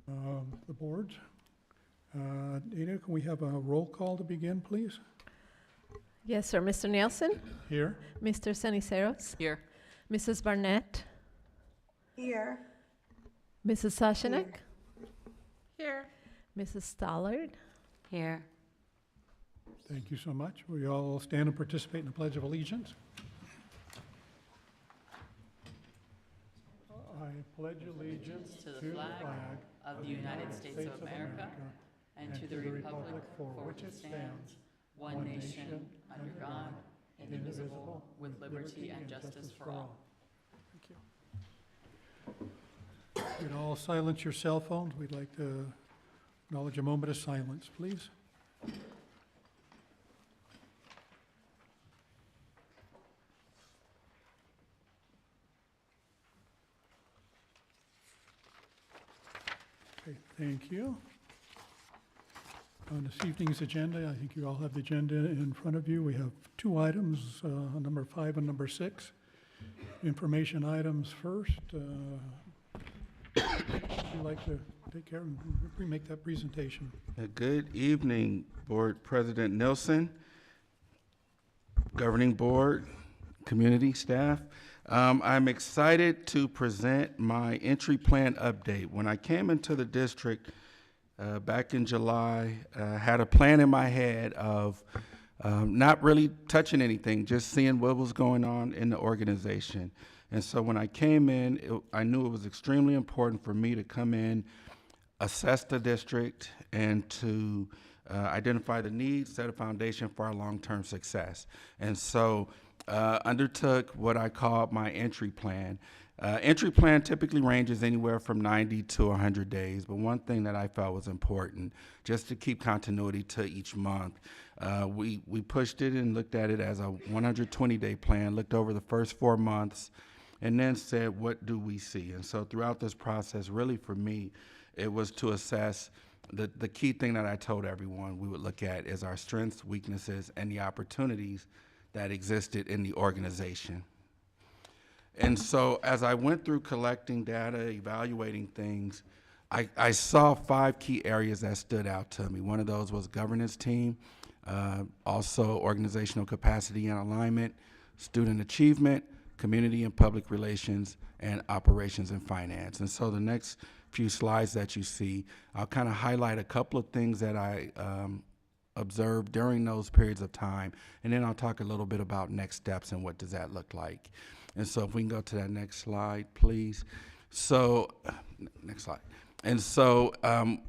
The board. Ada, can we have a roll call to begin, please? Yes, sir. Mr. Nelson? Here. Mr. Ceniceros? Here. Mrs. Barnett? Here. Mrs. Sashanek? Here. Mrs. Stollard? Here. Thank you so much. We all stand and participate in the Pledge of Allegiance. I pledge allegiance To the flag of the United States of America and to the republic for which it stands, one nation, under God, indivisible, with liberty and justice for all. Thank you. You'd all silence your cell phones. We'd like to acknowledge a moment of silence, please. Okay, thank you. On this evening's agenda, I think you all have the agenda in front of you. We have two items, number 5 and number 6. Information items first. Would you like to take care and make that presentation? Good evening, Board President Nelson, Governing Board, community staff. I'm excited to present my entry plan update. When I came into the district back in July, had a plan in my head of not really touching anything, just seeing what was going on in the organization. And so when I came in, I knew it was extremely important for me to come in, assess the district, and to identify the needs, set a foundation for our long-term success. And so undertook what I call my entry plan. Entry plan typically ranges anywhere from 90 to 100 days, but one thing that I felt was important, just to keep continuity to each month, we pushed it and looked at it as a 120-day plan, looked over the first 4 months, and then said, what do we see? And so throughout this process, really for me, it was to assess the key thing that I told everyone we would look at is our strengths, weaknesses, and the opportunities that existed in the organization. And so as I went through collecting data, evaluating things, I saw 5 key areas that stood out to me. One of those was governance team, also organizational capacity and alignment, student achievement, community and public relations, and operations and finance. And so the next few slides that you see, I'll kind of highlight a couple of things that I observed during those periods of time, and then I'll talk a little bit about next steps and what does that look like. And so if we can go to that next slide, please. So, next slide. And so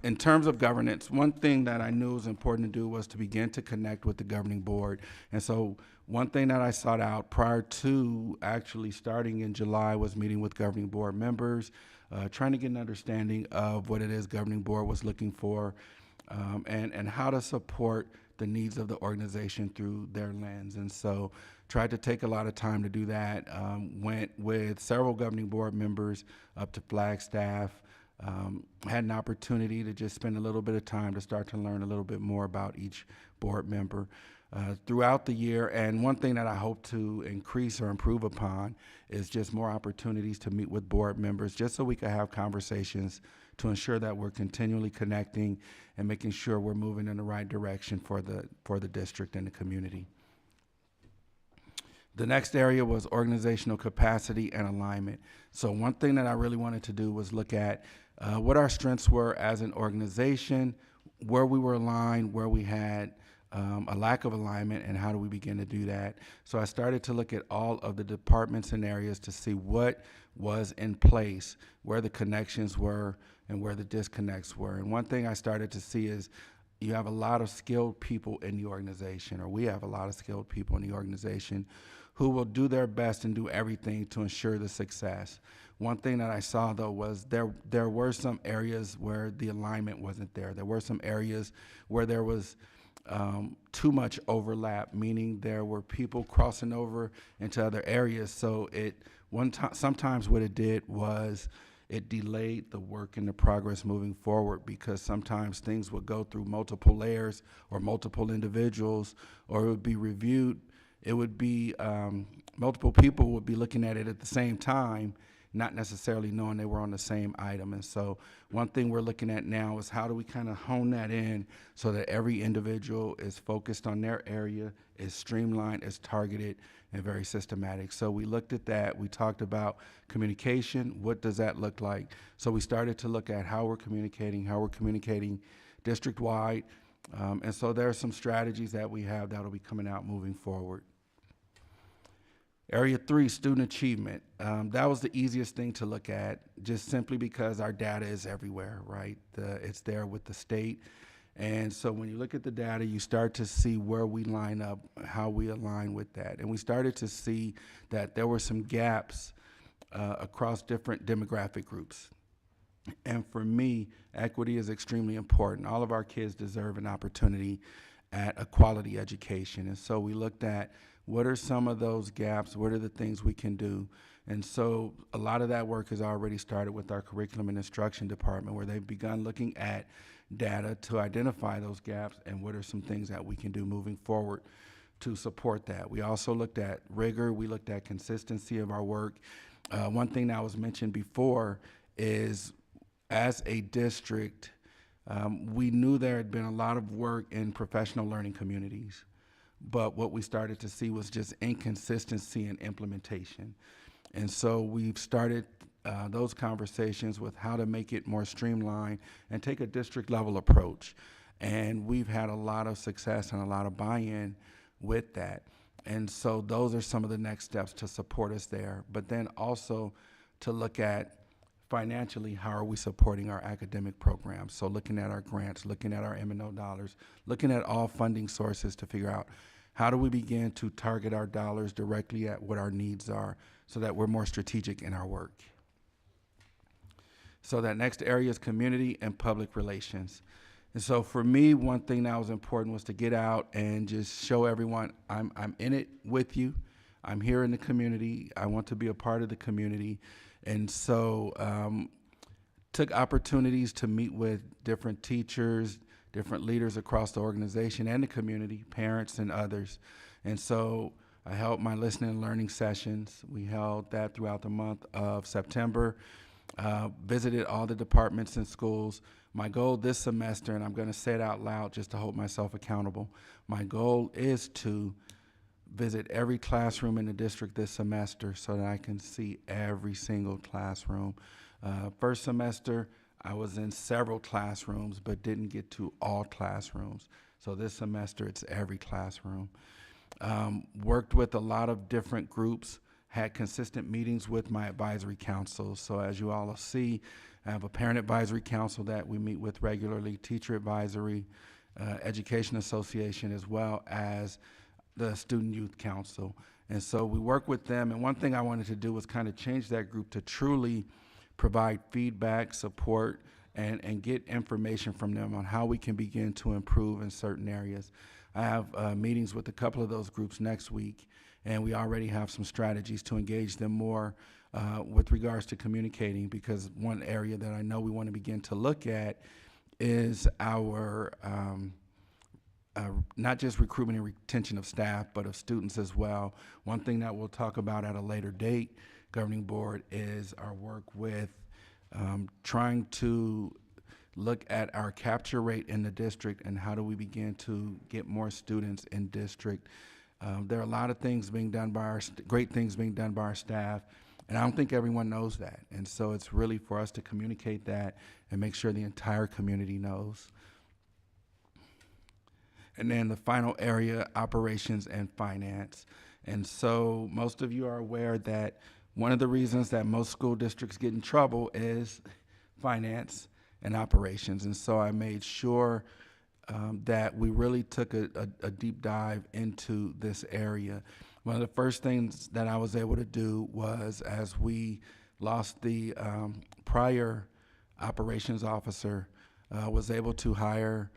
in terms of governance, one thing that I knew was important to do was to begin to connect with the governing board. And so one thing that I sought out prior to actually starting in July was meeting with governing board members, trying to get an understanding of what it is governing board was looking for, and how to support the needs of the organization through their lens. And so tried to take a lot of time to do that, went with several governing board members up to Flagstaff, had an opportunity to just spend a little bit of time to start to learn a little bit more about each board member throughout the year. And one thing that I hope to increase or improve upon is just more opportunities to meet with board members, just so we can have conversations to ensure that we're continually connecting and making sure we're moving in the right direction for the district and the community. The next area was organizational capacity and alignment. So one thing that I really wanted to do was look at what our strengths were as an organization, where we were aligned, where we had a lack of alignment, and how do we begin to do that. So I started to look at all of the departments and areas to see what was in place, where the connections were and where the disconnects were. And one thing I started to see is you have a lot of skilled people in the organization, or we have a lot of skilled people in the organization who will do their best and do everything to ensure the success. One thing that I saw, though, was there were some areas where the alignment wasn't there. There were some areas where there was too much overlap, meaning there were people crossing over into other areas. So sometimes what it did was it delayed the work and the progress moving forward, because sometimes things would go through multiple layers or multiple individuals, or it would be reviewed. It would be multiple people would be looking at it at the same time, not necessarily knowing they were on the same item. And so one thing we're looking at now is how do we kind of hone that in so that every individual is focused on their area, is streamlined, is targeted, and very systematic. So we looked at that. We talked about communication. What does that look like? So we started to look at how we're communicating district-wide. And so there are some strategies that we have that will be coming out moving forward. Area 3, student achievement. That was the easiest thing to look at, just simply because our data is everywhere, right? It's there with the state. And so when you look at the data, you start to see where we line up, how we align with that. And we started to see that there were some gaps across different demographic groups. And for me, equity is extremely important. All of our kids deserve an opportunity at a quality education. And so we looked at what are some of those gaps, what are the things we can do. And so a lot of that work has already started with our curriculum and instruction department, where they've begun looking at data to identify those gaps and what are some things that we can do moving forward to support that. We also looked at rigor, we looked at consistency of our work. One thing that was mentioned before is, as a district, we knew there had been a lot of work in professional learning communities, but what we started to see was just inconsistency in implementation. And so we've started those conversations with how to make it more streamlined and take a district level approach. And we've had a lot of success and a lot of buy-in with that. And so those are some of the next steps to support us there, but then also to look at financially, how are we supporting our academic programs? So looking at our grants, looking at our M&O dollars, looking at all funding sources to figure out how do we begin to target our dollars directly at what our needs are so that we're more strategic in our work. So that next area is community and public relations. And so for me, one thing that was important was to get out and just show everyone I'm in it with you. I'm here in the community. I want to be a part of the community. And so took opportunities to meet with different teachers, different leaders across the organization and the community, parents and others. And so I held my listening and learning sessions. We held that throughout the month of September, visited all the departments and schools. My goal this semester, and I'm going to say it out loud just to hold myself accountable, my goal is to visit every classroom in the district this semester so that I can see every single classroom. First semester, I was in several classrooms but didn't get to all classrooms. So this semester, it's every classroom. Worked with a lot of different groups, had consistent meetings with my advisory council. So as you all see, I have a parent advisory council that we meet with regularly, teacher advisory, education association, as well as the Student Youth Council. And so we work with them, and one thing I wanted to do was kind of change that group to truly provide feedback, support, and get information from them on how we can begin to improve in certain areas. I have meetings with a couple of those groups next week, and we already have some strategies to engage them more with regards to communicating, because one area that I know we want to begin to look at is our not just recruitment and retention of staff, but of students as well. One thing that we'll talk about at a later date, governing board, is our work with trying to look at our capture rate in the district and how do we begin to get more students in district. There are a lot of things being done by our, great things being done by our staff, and I don't think everyone knows that. And so it's really for us to communicate that and make sure the entire community knows. And then the final area, operations and finance. And so most of you are aware that one of the reasons that most school districts get in trouble is finance and operations. And so I made sure that we really took a deep dive into this area. One of the first things that I was able to do was, as we lost the prior operations officer, was able to hire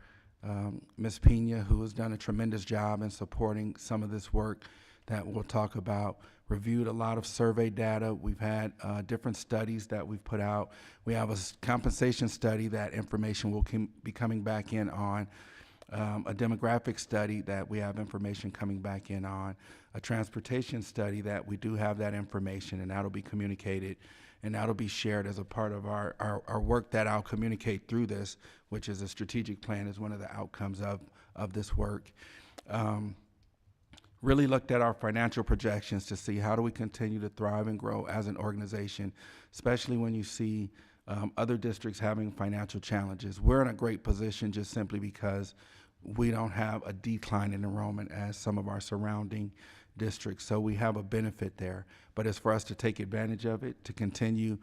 Ms. Pena, who has done a tremendous job in supporting some of this work that we'll talk about. Reviewed a lot of survey data. We've had different studies that we've put out. We have a compensation study that information will be coming back in on, a demographic study that we have information coming back in on, a transportation study that we do have that information, and that'll be communicated. and that'll be shared as a part of our work that I'll communicate through this, which is a strategic plan is one of the outcomes of this work. Really looked at our financial projections to see how do we continue to thrive and grow as an organization, especially when you see other districts having financial challenges. We're in a great position just simply because we don't have a decline in enrollment as some of our surrounding districts, so we have a benefit there. But it's for us to take advantage of it, to continue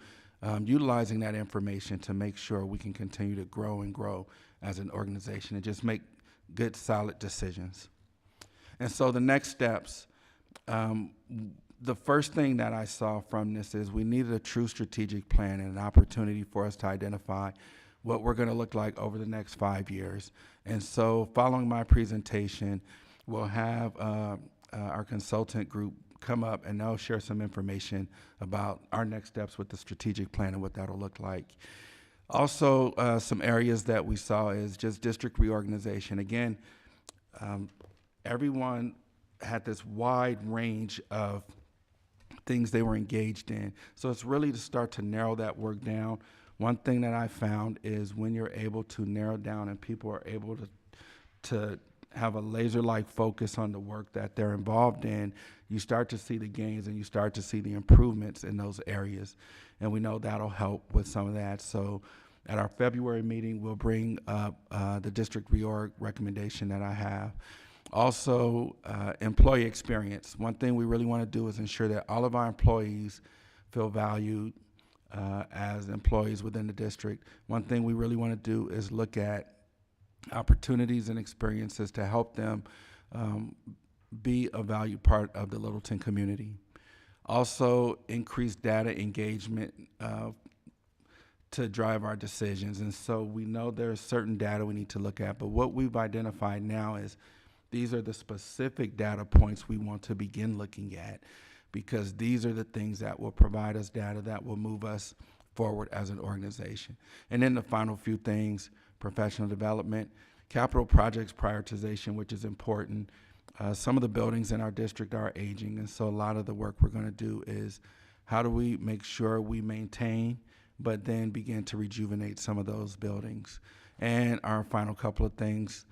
utilizing that information to make sure we can continue to grow and grow as an organization and just make good, solid decisions. And so the next steps, the first thing that I saw from this is we needed a true strategic plan and an opportunity for us to identify what we're going to look like over the next 5 years. And so following my presentation, we'll have our consultant group come up and they'll share some information about our next steps with the strategic plan and what that'll look like. Also, some areas that we saw is just district reorganization. Again, everyone had this wide range of things they were engaged in. So it's really to start to narrow that work down. One thing that I found is when you're able to narrow down and people are able to have a laser-like focus on the work that they're involved in, you start to see the gains and you start to see the improvements in those areas. And we know that'll help with some of that. So at our February meeting, we'll bring up the district reorg recommendation that I have. Also, employee experience. One thing we really want to do is ensure that all of our employees feel valued as employees within the district. One thing we really want to do is look at opportunities and experiences to help them be a valued part of the Littleton community. Also, increase data engagement to drive our decisions. And so we know there's certain data we need to look at, but what we've identified now is these are the specific data points we want to begin looking at, because these are the things that will provide us data that will move us forward as an organization. And then the final few things, professional development, capital projects prioritization, which is important. Some of the buildings in our district are aging, and so a lot of the work we're going to do is how do we make sure we maintain, but then begin to rejuvenate some of those buildings. And our final couple of things,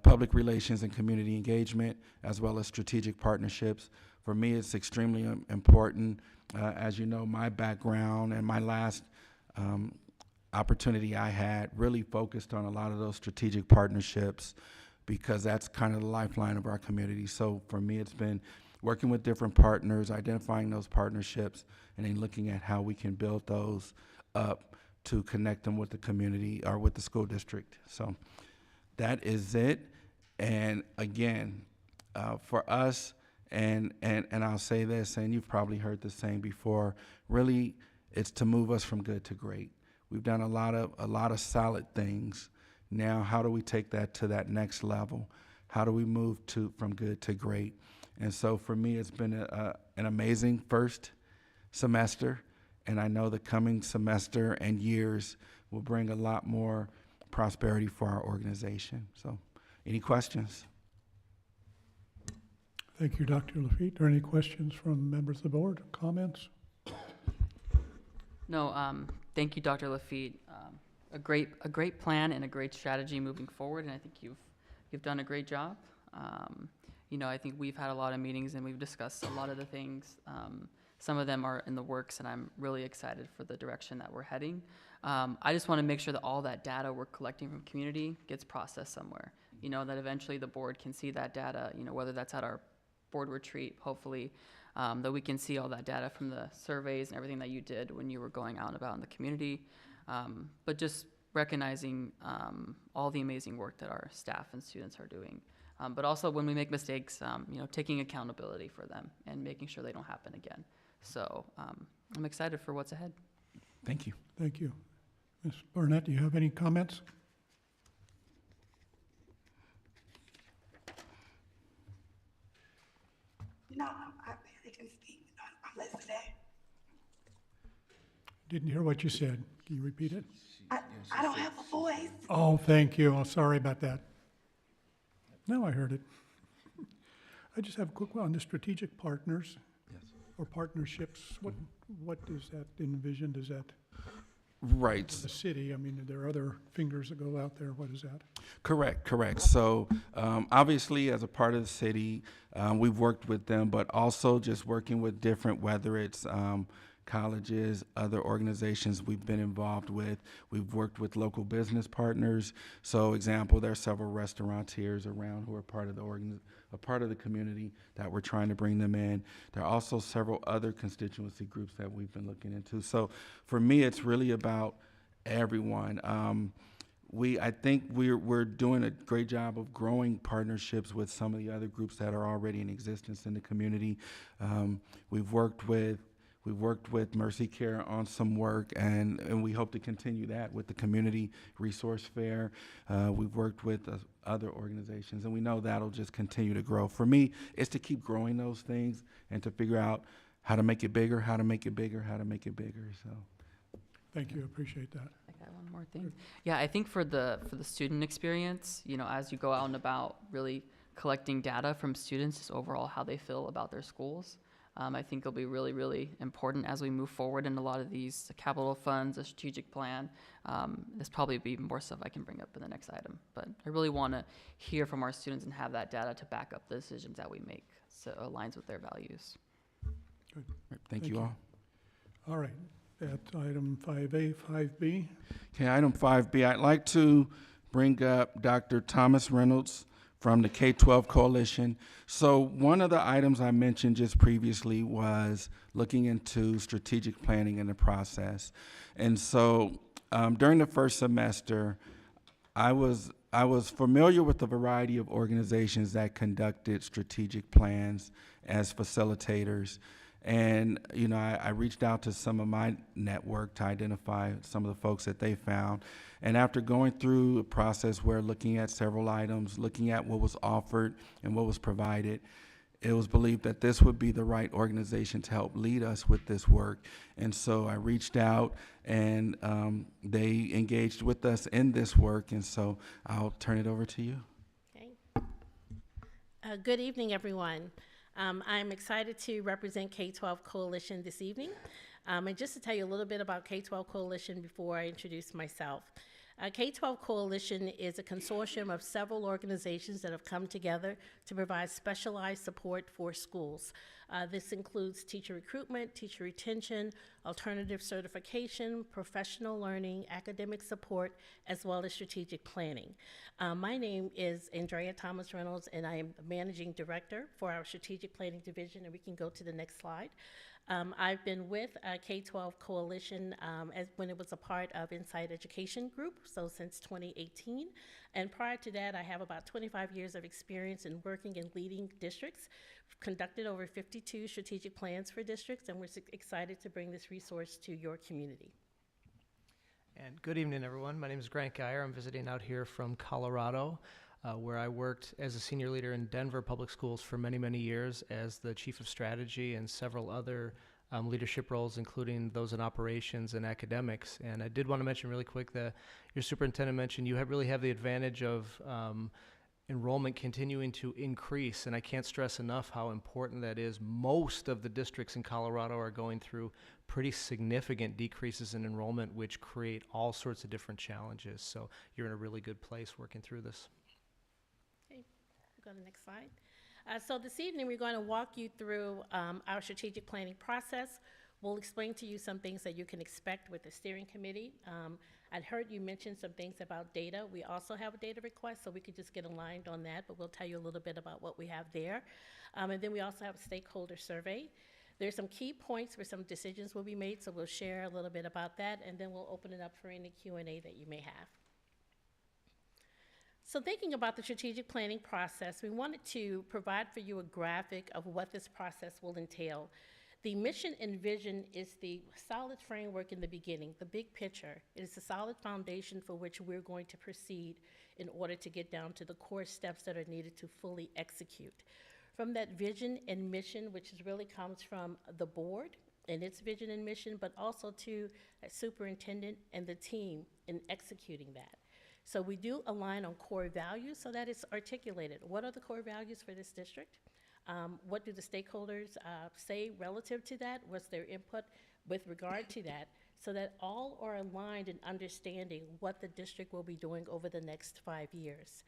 public relations and community engagement, as well as strategic partnerships. For me, it's extremely important. As you know, my background and my last opportunity I had really focused on a lot of those strategic partnerships, because that's kind of the lifeline of our community. So for me, it's been working with different partners, identifying those partnerships, and then looking at how we can build those up to connect them with the community or with the school district. So that is it. And again, for us, and I'll say this, and you've probably heard this saying before, really it's to move us from good to great. We've done a lot of solid things. Now, how do we take that to that next level? How do we move from good to great? And so for me, it's been an amazing first semester, and I know the coming semester and years will bring a lot more prosperity for our organization. So, any questions? Thank you, Dr. Lafitte. Are there any questions from members of the board? Comments? No, thank you, Dr. Lafitte. A great plan and a great strategy moving forward, and I think you've done a great job. I think we've had a lot of meetings and we've discussed a lot of the things. Some of them are in the works, and I'm really excited for the direction that we're heading. I just want to make sure that all that data we're collecting from community gets processed somewhere. That eventually the board can see that data. Whether that's at our board retreat, hopefully, that we can see all that data from the surveys and everything that you did when you were going out and about in the community. But just recognizing all the amazing work that our staff and students are doing. But also when we make mistakes, taking accountability for them and making sure they don't happen again. So I'm excited for what's ahead. Thank you. Thank you. Ms. Barnett, do you have any comments? No, I barely can speak. I'm listening. Didn't hear what you said. Can you repeat it? I don't have a voice. Oh, thank you. Oh, sorry about that. No, I heard it. I just have a quick one on the strategic partners Yes. or partnerships. what is that envisioned? Is that Right. the city? I mean, there are other fingers that go out there. What is that? Correct. So obviously, as a part of the city, we've worked with them, but also just working with different, whether it's colleges, other organizations we've been involved with. We've worked with local business partners. So, example, there are several restaurateurs around who are part of the community that we're trying to bring them in. There are also several other constituency groups that we've been looking into. So, for me, it's really about everyone. I think we're doing a great job of growing partnerships with some of the other groups that are already in existence in the community. We've worked with Mercy Care on some work, and we hope to continue that with the Community Resource Fair. We've worked with other organizations, and we know that'll just continue to grow. For me, it's to keep growing those things and to figure out how to make it bigger, how to make it bigger, how to make it bigger. So. Thank you, appreciate that. I got one more thing. Yeah, I think for the student experience, as you go out and about really collecting data from students, just overall how they feel about their schools, I think it'll be really, really important as we move forward in a lot of these capital funds, a strategic plan. There's probably be more stuff I can bring up in the next item, but I really want to hear from our students and have that data to back up the decisions that we make, so it aligns with their values. Good. Thank you all. All right, that's item 5A, 5B. Okay, item 5B, I'd like to bring up Dr. Thomas Reynolds from the K-12 Coalition. So one of the items I mentioned just previously was looking into strategic planning in the process. And so during the first semester, I was familiar with a variety of organizations that conducted strategic plans as facilitators. And, I reached out to some of my network to identify some of the folks that they found. And after going through a process where looking at several items, looking at what was offered and what was provided, it was believed that this would be the right organization to help lead us with this work. And so I reached out, and they engaged with us in this work. And so I'll turn it over to you. Okay. Good evening, everyone. I'm excited to represent K-12 Coalition this evening. And just to tell you a little bit about K-12 Coalition before I introduce myself. K-12 Coalition is a consortium of several organizations that have come together to provide specialized support for schools. This includes teacher recruitment, teacher retention, alternative certification, professional learning, academic support, as well as strategic planning. My name is Andrea Thomas Reynolds, and I am the Managing Director for our Strategic Planning Division, and we can go to the next slide. I've been with K-12 Coalition when it was a part of Inside Education Group, so since 2018. And prior to that, I have about 25 years of experience in working and leading districts, conducted over 52 strategic plans for districts, and we're excited to bring this resource to your community. And good evening, everyone. My name is Grant Geyer. I'm visiting out here from Colorado, where I worked as a senior leader in Denver Public Schools for many, many years as the chief of strategy and several other leadership roles, including those in operations and academics. And I did want to mention really quick that your superintendent mentioned you really have the advantage of enrollment continuing to increase, and I can't stress enough how important that is. Most of the districts in Colorado are going through pretty significant decreases in enrollment, which create all sorts of different challenges. So you're in a really good place working through this. Okay, we'll go to the next slide. So this evening, we're going to walk you through our strategic planning process. We'll explain to you some things that you can expect with the steering committee. I'd heard you mention some things about data. We also have a data request, so we could just get aligned on that, but we'll tell you a little bit about what we have there. And then we also have a stakeholder survey. There's some key points where some decisions will be made, so we'll share a little bit about that, and then we'll open it up for any Q&A that you may have. So thinking about the strategic planning process, we wanted to provide for you a graphic of what this process will entail. The mission and vision is the solid framework in the beginning, the big picture. It is a solid foundation for which we're going to proceed in order to get down to the core steps that are needed to fully execute. From that vision and mission, which really comes from the board and its vision and mission, but also to a superintendent and the team in executing that. So we do align on core values so that it's articulated. What are the core values for this district? What do the stakeholders say relative to that? What's their input? with regard to that, so that all are aligned in understanding what the district will be doing over the next 5 years.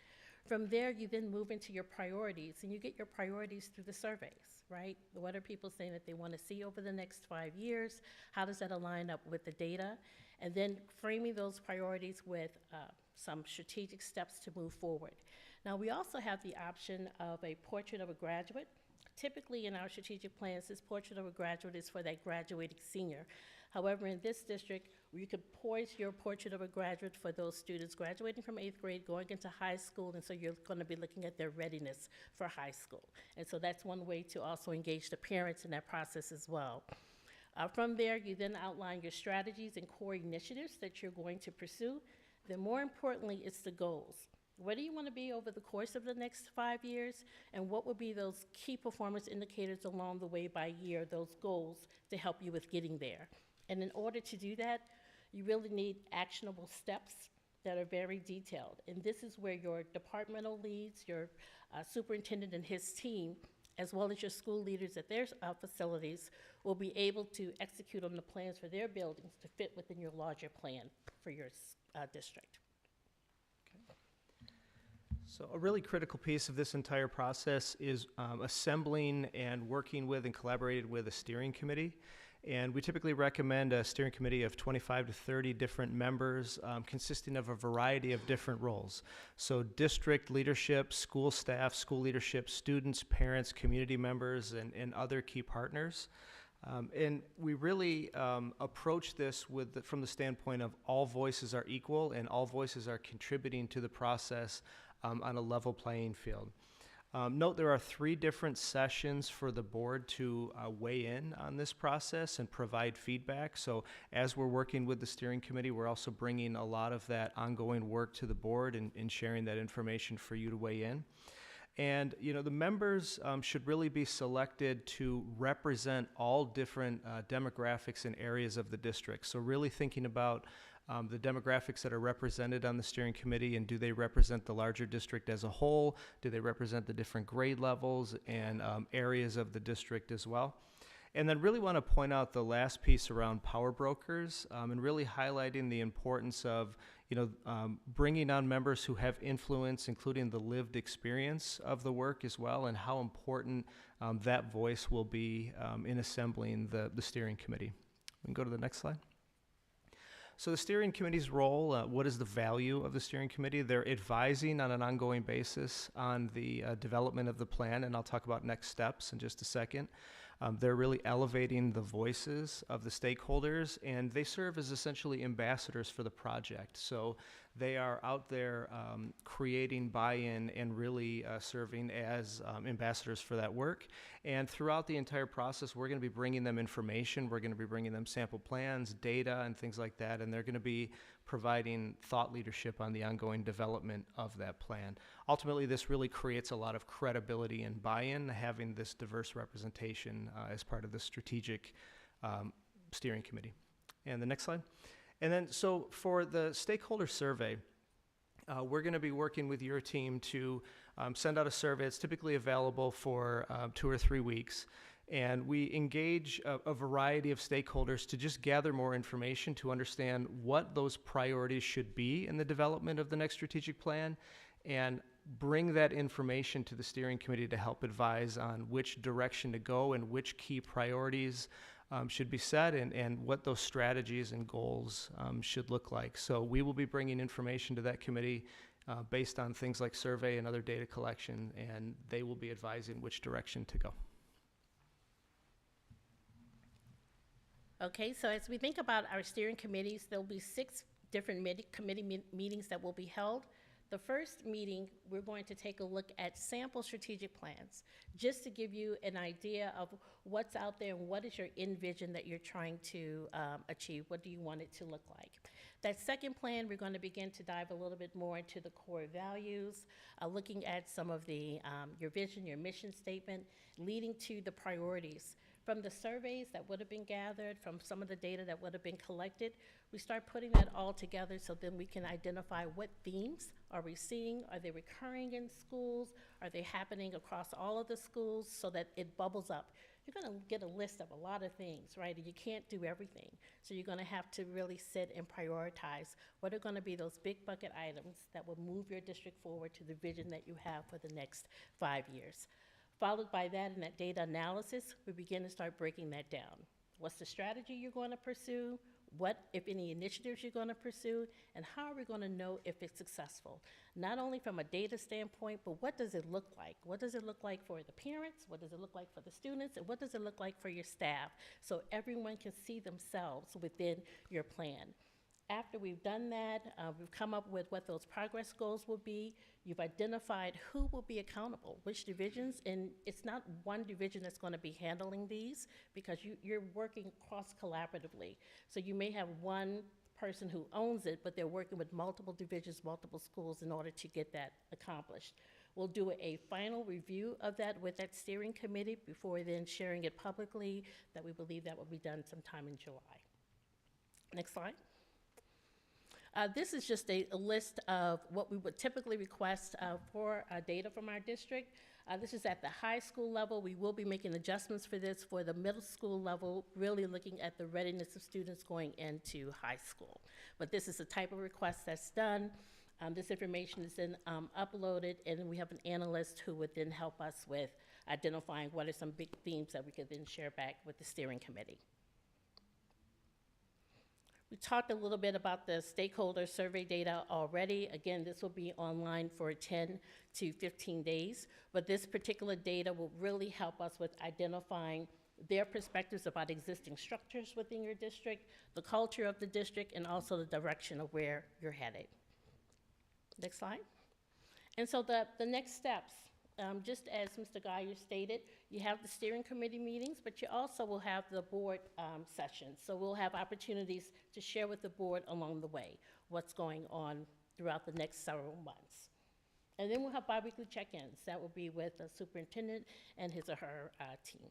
From there, you then move into your priorities, and you get your priorities through the surveys, right? What are people saying that they want to see over the next 5 years? How does that align up with the data? And then framing those priorities with some strategic steps to move forward. Now, we also have the option of a portrait of a graduate. Typically in our strategic plans, this portrait of a graduate is for that graduating senior. However, in this district, you could poise your portrait of a graduate for those students graduating from 8th grade, going into high school, and so you're going to be looking at their readiness for high school. And so that's one way to also engage the parents in that process as well. From there, you then outline your strategies and core initiatives that you're going to pursue. Then more importantly, it's the goals. Where do you want to be over the course of the next 5 years? And what would be those key performance indicators along the way by year, those goals to help you with getting there? And in order to do that, you really need actionable steps that are very detailed. And this is where your departmental leads, your superintendent and his team, as well as your school leaders at their facilities, will be able to execute on the plans for their buildings to fit within your larger plan for your district. So a really critical piece of this entire process is assembling and working with and collaborating with a steering committee. And we typically recommend a steering committee of 25 to 30 different members consisting of a variety of different roles. So district leadership, school staff, school leadership, students, parents, community members, and other key partners. And we really approach this from the standpoint of all voices are equal and all voices are contributing to the process on a level playing field. Note there are 3 different sessions for the board to weigh in on this process and provide feedback. So as we're working with the steering committee, we're also bringing a lot of that ongoing work to the board and sharing that information for you to weigh in. And the members should really be selected to represent all different demographics and areas of the district. So really thinking about the demographics that are represented on the steering committee, and do they represent the larger district as a whole? Do they represent the different grade levels and areas of the district as well? And then really want to point out the last piece around power brokers and really highlighting the importance of bringing on members who have influence, including the lived experience of the work as well, and how important that voice will be in assembling the steering committee. We can go to the next slide. So the steering committee's role, what is the value of the steering committee? They're advising on an ongoing basis on the development of the plan, and I'll talk about next steps in just a second. They're really elevating the voices of the stakeholders, and they serve as essentially ambassadors for the project. So they are out there creating buy-in and really serving as ambassadors for that work. And throughout the entire process, we're going to be bringing them information. We're going to be bringing them sample plans, data, and things like that, and they're going to be providing thought leadership on the ongoing development of that plan. Ultimately, this really creates a lot of credibility and buy-in, having this diverse representation as part of the strategic steering committee. And the next slide. And then, so for the stakeholder survey, we're going to be working with your team to send out a survey. It's typically available for 2 or 3 weeks. And we engage a variety of stakeholders to just gather more information to understand what those priorities should be in the development of the next strategic plan, and bring that information to the steering committee to help advise on which direction to go and which key priorities should be set, and what those strategies and goals should look like. So we will be bringing information to that committee based on things like survey and other data collection, and they will be advising which direction to go. Okay, so as we think about our steering committees, there'll be 6 different committee meetings that will be held. The first meeting, we're going to take a look at sample strategic plans, just to give you an idea of what's out there and what is your vision that you're trying to achieve. What do you want it to look like? That second plan, we're going to begin to dive a little bit more into the core values, looking at some of the your vision, your mission statement, leading to the priorities. From the surveys that would have been gathered, from some of the data that would have been collected, we start putting that all together so then we can identify what themes are we seeing, are they recurring in schools, are they happening across all of the schools, so that it bubbles up. You're gonna get a list of a lot of things, right? And you can't do everything. So you're gonna have to really sit and prioritize what are gonna be those big bucket items that will move your district forward to the vision that you have for the next 5 years. Followed by that, in that data analysis, we begin to start breaking that down. What's the strategy you're going to pursue? What, if any, initiatives you're going to pursue? And how are we going to know if it's successful? Not only from a data standpoint, but what does it look like? What does it look like for the parents? What does it look like for the students? And what does it look like for your staff? So everyone can see themselves within your plan. After we've done that, we've come up with what those progress goals will be. You've identified who will be accountable, which divisions, and it's not one division that's going to be handling these, because you're working cross-collaboratively. So you may have one person who owns it, but they're working with multiple divisions, multiple schools in order to get that accomplished. We'll do a final review of that with that steering committee before then sharing it publicly, that we believe that will be done sometime in July. Next slide. This is just a list of what we would typically request for data from our district. This is at the high school level. We will be making adjustments for this for the middle school level, really looking at the readiness of students going into high school. But this is the type of request that's done. This information is then uploaded, and then we have an analyst who would then help us with identifying what are some big themes that we could then share back with the steering committee. We talked a little bit about the stakeholder survey data already. Again, this will be online for 10 to 15 days, but this particular data will really help us with identifying their perspectives about existing structures within your district, the culture of the district, and also the direction of where you're headed. Next slide. And so the next steps, just as Mr. Geyer stated, you have the steering committee meetings, but you also will have the board sessions. So we'll have opportunities to share with the board along the way what's going on throughout the next several months. And then we'll have biweekly check-ins. That will be with the superintendent and his or her team.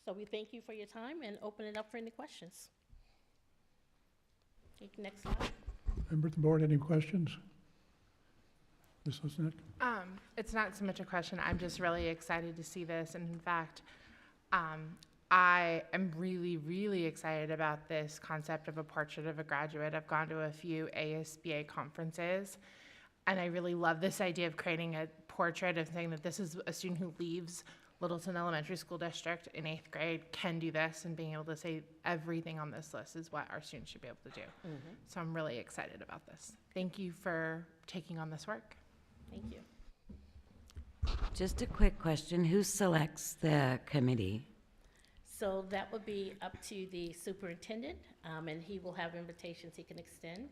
So we thank you for your time and open it up for any questions. Next slide. Member of the board, any questions? Ms. Lisnick? It's not so much a question. I'm just really excited to see this. And in fact, I am really, really excited about this concept of a portrait of a graduate. I've gone to a few ASBA conferences, and I really love this idea of creating a portrait of saying that this is a student who leaves Littleton Elementary School District in 8th grade, can do this, and being able to say everything on this list is what our students should be able to do. Mm-hmm. So I'm really excited about this. Thank you for taking on this work. Thank you. Just a quick question. Who selects the committee? So that would be up to the superintendent, and he will have invitations he can extend.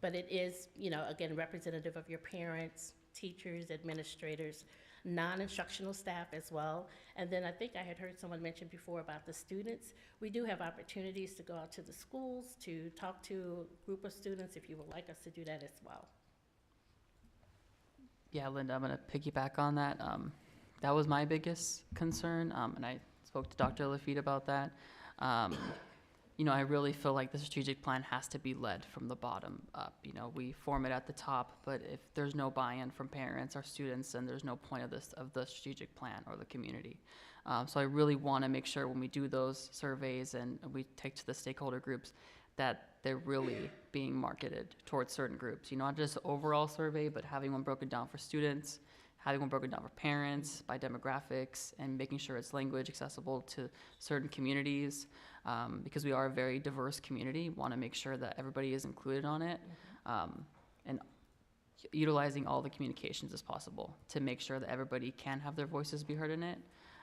But it is, again, representative of your parents, teachers, administrators, non-instructional staff as well. And then I think I had heard someone mention before about the students. We do have opportunities to go out to the schools to talk to a group of students if you would like us to do that as well. Yeah, Linda, I'm going to piggyback on that. That was my biggest concern, and I spoke to Dr. Lafitte about that. I really feel like the strategic plan has to be led from the bottom up. We form it at the top, but if there's no buy-in from parents or students, then there's no point of the strategic plan or the community. So I really want to make sure when we do those surveys and we take to the stakeholder groups that they're really being marketed towards certain groups. Not just overall survey, but having one broken down for students, having one broken down for parents by demographics, and making sure it's language accessible to certain communities, because we are a very diverse community. Want to make sure that everybody is included on it, and utilizing all the communications as possible to make sure that everybody can have their voices be heard in it.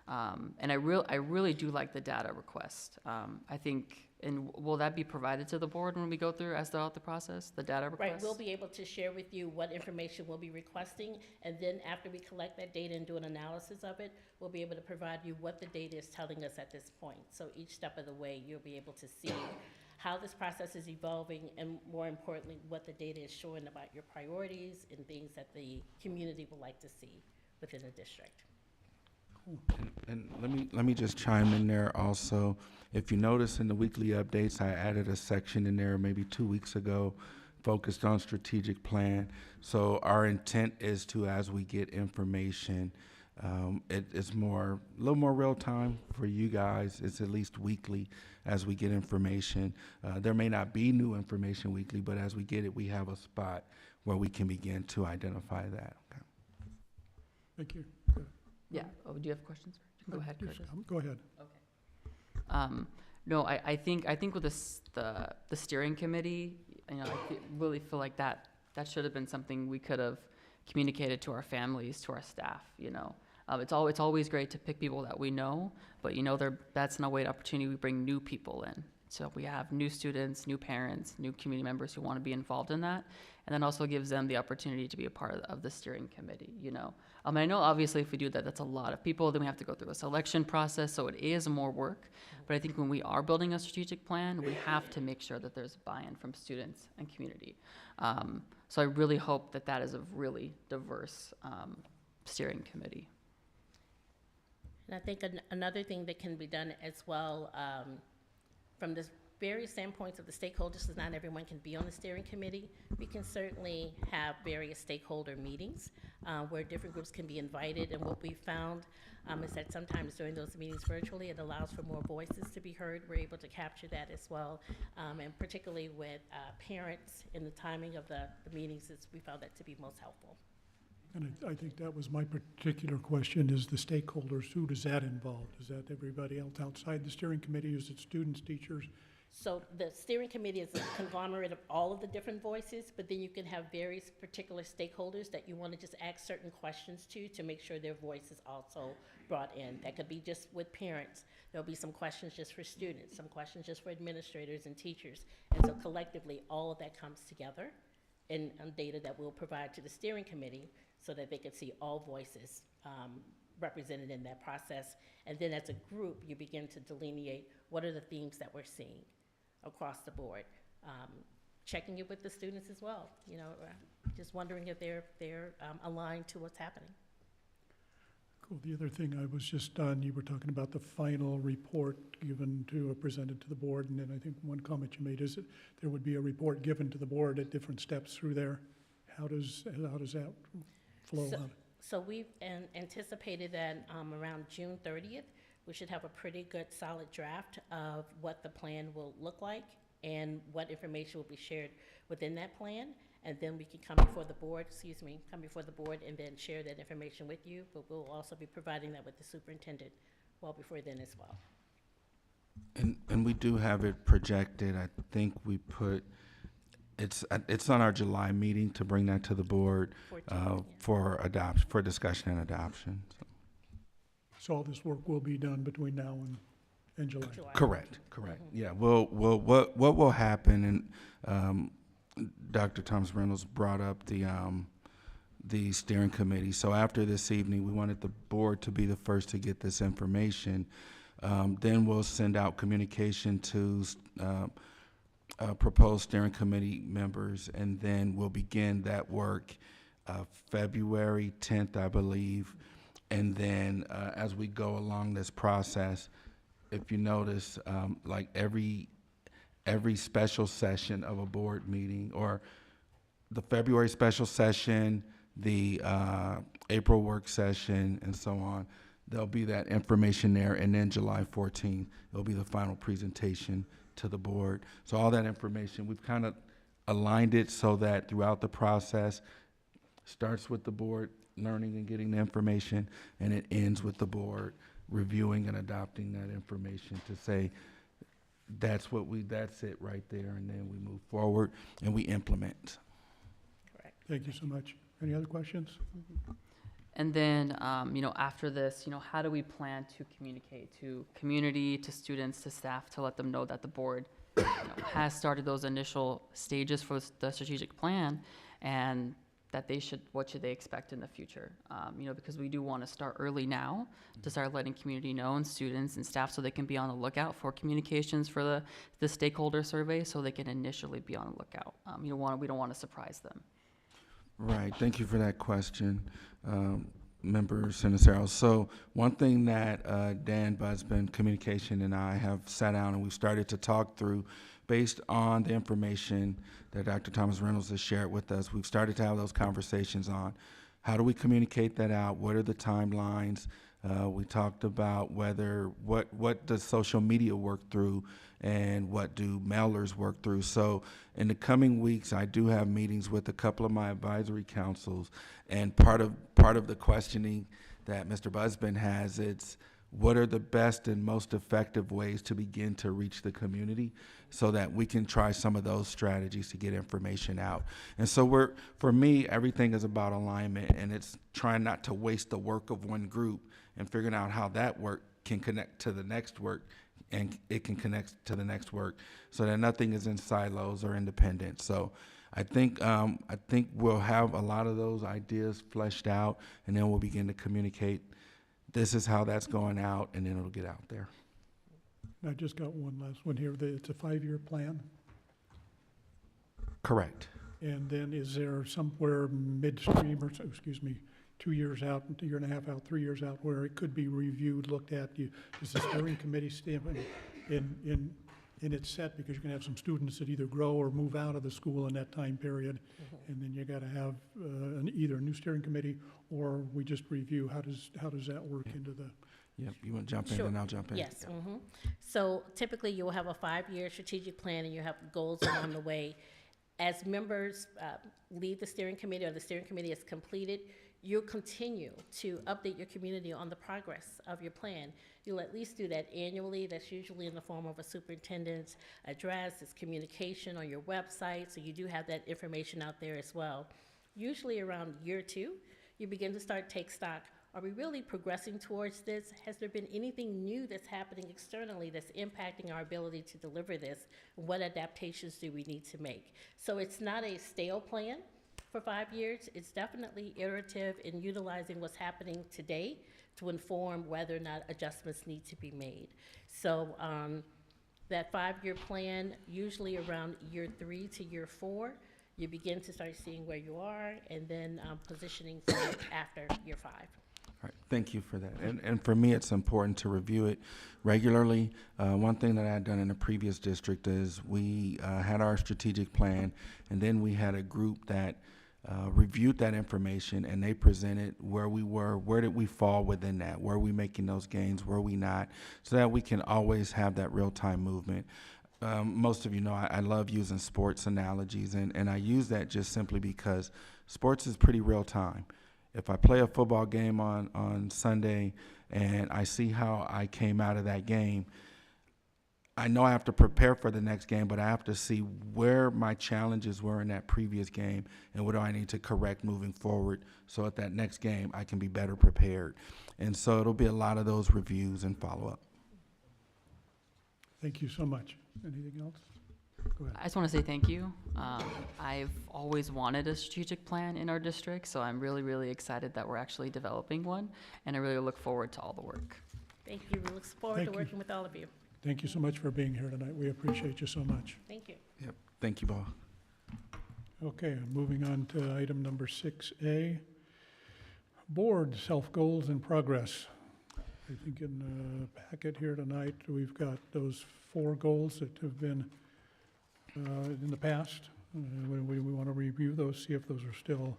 And I really do like the data request. I think, and will that be provided to the board when we go through throughout the process, the data request? Right, we'll be able to share with you what information we'll be requesting, and then after we collect that data and do an analysis of it, we'll be able to provide you what the data is telling us at this point. So each step of the way, you'll be able to see how this process is evolving, and more importantly, what the data is showing about your priorities and things that the community would like to see within the district. And let me just chime in there also. If you notice in the weekly updates, I added a section in there maybe 2 weeks ago focused on strategic plan. So our intent is to, as we get information, it's a little more real time for you guys. It's at least weekly as we get information. There may not be new information weekly, but as we get it, we have a spot where we can begin to identify that. Okay. Thank you. Yeah, oh, do you have questions? You can go ahead, Yes, Curtis. Go ahead. No, I think with the steering committee, you know, really feel like that should have been something we could have communicated to our families, to our staff, you know. It's always great to pick people that we know, but you know, that's an awaited opportunity. We bring new people in. So we have new students, new parents, new community members who want to be involved in that. And then also gives them the opportunity to be a part of the steering committee, you know. I know obviously if we do that, that's a lot of people. Then we have to go through a selection process. So it is more work. But I think when we are building a strategic plan, we have to make sure that there's buy-in from students and community. So I really hope that is a really diverse steering committee. And I think another thing that can be done as well, from the various standpoints of the stakeholders, because not everyone can be on the steering committee, we can certainly have various stakeholder meetings where different groups can be invited. And what we found is that sometimes during those meetings virtually, it allows for more voices to be heard. We're able to capture that as well. And particularly with parents in the timing of the meetings, we found that to be most helpful. And I think that was my particular question, is the stakeholders, who does that involve? Is that everybody else outside the steering committee? Is it students, teachers? So the steering committee is a conglomerate of all of the different voices, but then you can have various particular stakeholders that you want to just ask certain questions to make sure their voice is also brought in. That could be just with parents. There'll be some questions just for students, some questions just for administrators and teachers. And so collectively, all of that comes together in data that we'll provide to the steering committee so that they can see all voices represented in that process. And then as a group, you begin to delineate what are the themes that we're seeing across the board. Checking it with the students as well, you know, just wondering if they're aligned to what's happening. Cool. The other thing I was just on, you were talking about the final report given to, presented to the board, and then I think one comment you made is that there would be a report given to the board at different steps through there. How does that flow out? So we've anticipated that around June 30th, we should have a pretty good solid draft of what the plan will look like and what information will be shared within that plan. And then we can come before the board, and then share that information with you. But we'll also be providing that with the superintendent well before then as well. And we do have it projected. I think we put, it's on our July meeting to bring that to the board for discussion and adoption. So all this work will be done between now and July? Correct. Yeah, what will happen, and Dr. Thomas Reynolds brought up the steering committee. So after this evening, we wanted the board to be the first to get this information. Then we'll send out communication to proposed steering committee members, and then we'll begin that work February 10th, I believe. And then as we go along this process, if you notice, like every special session of a board meeting, or the February special session, the April work session, and so on, there'll be that information there. And then July 14th, it'll be the final presentation to the board. So all that information, we've kind of aligned it so that throughout the process, starts with the board learning and getting the information, and it ends with the board reviewing and adopting that information to say, that's it right there, and then we move forward and we implement. Correct. Thank you so much. Any other questions? And then, after this, how do we plan to communicate to community, to students, to staff, to let them know that the board has started those initial stages for the strategic plan, and that what should they expect in the future? Because we do want to start early now to start letting community know, and students and staff, so they can be on the lookout for communications for the stakeholder survey, so they can initially be on the lookout. We don't want to surprise them. Right, thank you for that question. Member Sinisterro. So one thing that Dan Busbin, Communication, and I have sat down and we've started to talk through based on the information that Dr. Thomas Reynolds has shared with us. We've started to have those conversations on how do we communicate that out? What are the timelines? We talked about what does social media work through and what do mailers work through. So in the coming weeks, I do have meetings with a couple of my advisory councils, and part of the questioning that Mr. Busbin has, it's what are the best and most effective ways to begin to reach the community so that we can try some of those strategies to get information out. And so for me, everything is about alignment, and it's trying not to waste the work of one group and figuring out how that work can connect to the next work, and it can connect to the next work so that nothing is in silos or independent. So I think we'll have a lot of those ideas fleshed out, and then we'll begin to communicate this is how that's going out, and then it'll get out there. I just got one last one here. It's a 5-year plan. Correct. And then is there somewhere midstream, or, 2 years out, a year and a half out, 3 years out, where it could be reviewed, looked at? Is the steering committee in its set, because you're gonna have some students that either grow or move out of the school in that time period, and then you gotta have either a new steering committee or we just review how does that work into the? Yep. You want to jump in, Sure. then I'll jump in. Yes. So typically, you'll have a 5-year strategic plan, and you have goals along the way. As members leave the steering committee, or the steering committee is completed, you'll continue to update your community on the progress of your plan. You'll at least do that annually. That's usually in the form of a superintendent's address, it's communication on your website, so you do have that information out there as well. Usually around year 2, you begin to take stock. Are we really progressing towards this? Has there been anything new that's happening externally that's impacting our ability to deliver this? What adaptations do we need to make? So it's not a stale plan for 5 years. It's definitely iterative in utilizing what's happening today to inform whether or not adjustments need to be made. So that 5-year plan, usually around year 3 to year 4, you begin to start seeing where you are, and then positioning for after year 5. All right, thank you for that. And for me, it's important to review it regularly. One thing that I had done in the previous district is we had our strategic plan, and then we had a group that reviewed that information, and they presented where we were, where did we fall within that, were we making those gains, were we not, so that we can always have that real-time movement. Most of you know I love using sports analogies, and I use that just simply because sports is pretty real-time. If I play a football game on Sunday and I see how I came out of that game, I know I have to prepare for the next game, but I have to see where my challenges were in that previous game and what do I need to correct moving forward so at that next game I can be better prepared. And so it'll be a lot of those reviews and follow-up. Thank you so much. Anything else? Go ahead. I just want to say thank you. I've always wanted a strategic plan in our district, so I'm really, really excited that we're actually developing one, and I really look forward to all the work. Thank you. We look forward Thank to you. working with all of you. Thank you so much for being here tonight. We appreciate you so much. Thank you. Yep, thank you both. Okay, moving on to item number 6A, board self-goals and progress. I think in the packet here tonight, we've got those 4 goals that have been in the past. We want to review those, see if those are still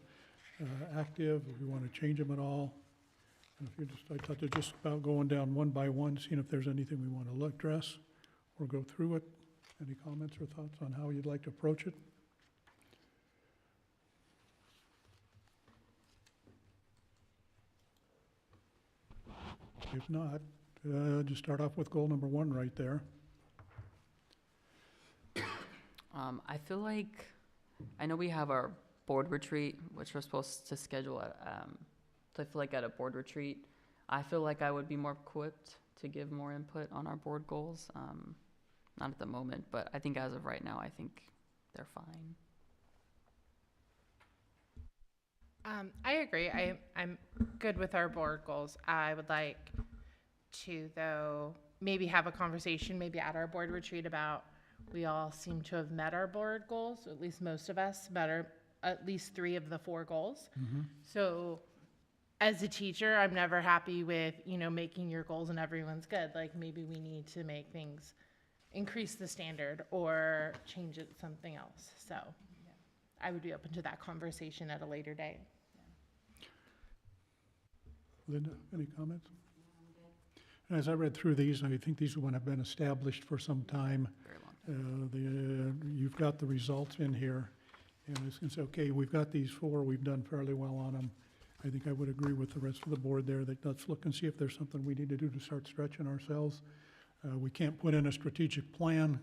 active, if we want to change them at all. And if I thought they're just about going down one by one, seeing if there's anything we want to address or go through it. Any comments or thoughts on how you'd like to approach it? If not, just start off with goal number 1 right there. I feel like, I know we have our board retreat, which we're supposed to schedule at, so I feel like at a board retreat, I feel like I would be more equipped to give more input on our board goals. Not at the moment, but I think as of right now, I think they're fine. I agree. I'm good with our board goals. I would like to, though, maybe have a conversation, maybe at our board retreat, about we all seem to have met our board goals, or at least most of us met at least 3 of the 4 goals. So as a teacher, I'm never happy with, making your goals and everyone's good. Like, maybe we need to make things, increase the standard or change it something else. So I would be open to that conversation at a later date. Linda, any comments? As I read through these, I think these would have been established for some time. Very long. You've got the results in here, and it's gonna say, okay, we've got these four, we've done fairly well on them. I think I would agree with the rest of the board there that let's look and see if there's something we need to do to start stretching ourselves. We can't put in a strategic plan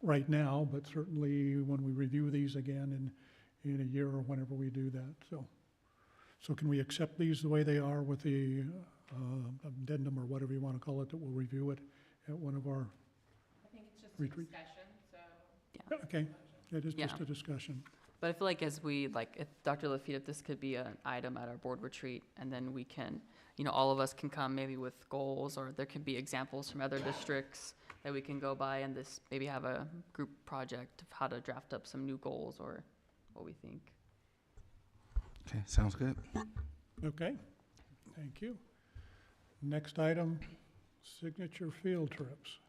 right now, but certainly when we review these again in a year or whenever we do that, So can we accept these the way they are with the addendum or whatever you want to call it, that we'll review it at one of our I think it's just retreat? a discussion, so. Yeah. Okay, it is just Yeah. a discussion. But I feel like if Dr. Lafitte, if this could be an item at our board retreat, and then we can, all of us can come maybe with goals, or there can be examples from other districts that we can go by, and this, maybe have a group project of how to draft up some new goals or what we think. Okay, sounds good. Okay, thank you. Next item, signature field trips.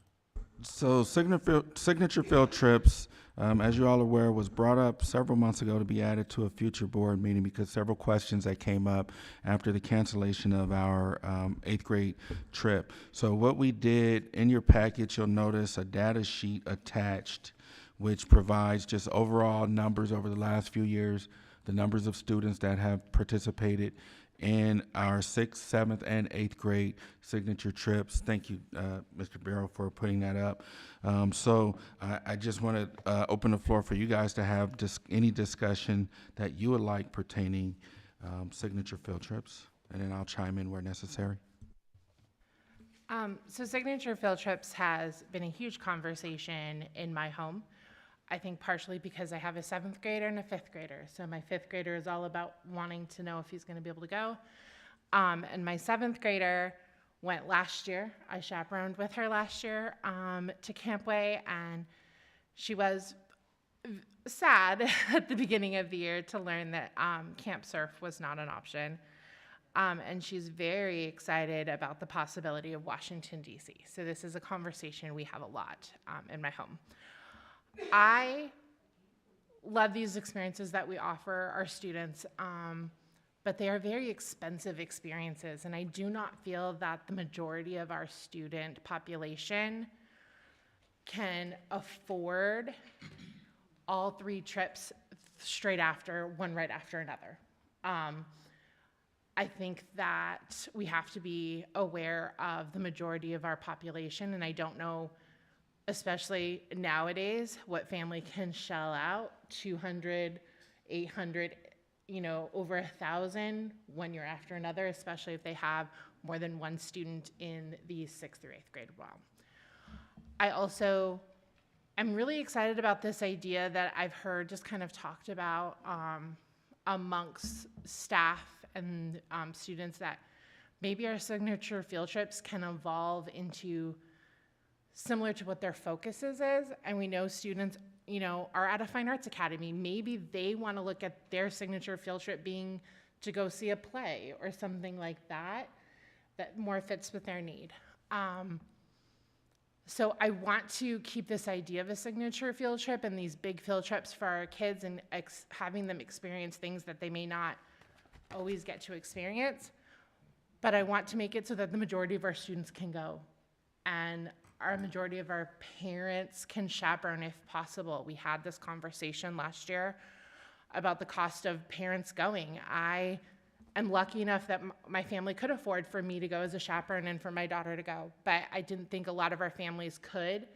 So signature field trips, as you all are aware, was brought up several months ago to be added to a future board meeting because several questions that came up after the cancellation of our 8th grade trip. So what we did, in your package, you'll notice a data sheet attached, which provides just overall numbers over the last few years, the numbers of students that have participated in our 6th, 7th, and 8th grade signature trips. Thank you, Mr. Barrow, for putting that up. So I just want to open the floor for you guys to have any discussion that you would like pertaining signature field trips, and then I'll chime in where necessary. So signature field trips has been a huge conversation in my home. I think partially because I have a 7th grader and a 5th grader. So my 5th grader is all about wanting to know if he's going to be able to go. And my 7th grader went last year. I chaperoned with her last year to Campway, and she was sad at the beginning of the year to learn that Camp Surf was not an option. And she's very excited about the possibility of Washington, D.C. So this is a conversation we have a lot in my home. I love these experiences that we offer our students, but they are very expensive experiences, and I do not feel that the majority of our student population can afford all 3 trips straight after, one right after another. I think that we have to be aware of the majority of our population, and I don't know, especially nowadays, what family can shell out, 200, 800, over 1,000 one year after another, especially if they have more than one student in the 6th through 8th grade. Wow. I also am really excited about this idea that I've heard just kind of talked about amongst staff and students, that maybe our signature field trips can evolve into similar to what their focuses is. And we know students, are at a fine arts academy. Maybe they want to look at their signature field trip being to go see a play or something like that, that more fits with their need. So I want to keep this idea of a signature field trip and these big field trips for our kids, and having them experience things that they may not always get to experience. But I want to make it so that the majority of our students can go, and our majority of our parents can chaperone if possible. We had this conversation last year about the cost of parents going. I am lucky enough that my family could afford for me to go as a chaperone and for my daughter to go, but I didn't think a lot of our families could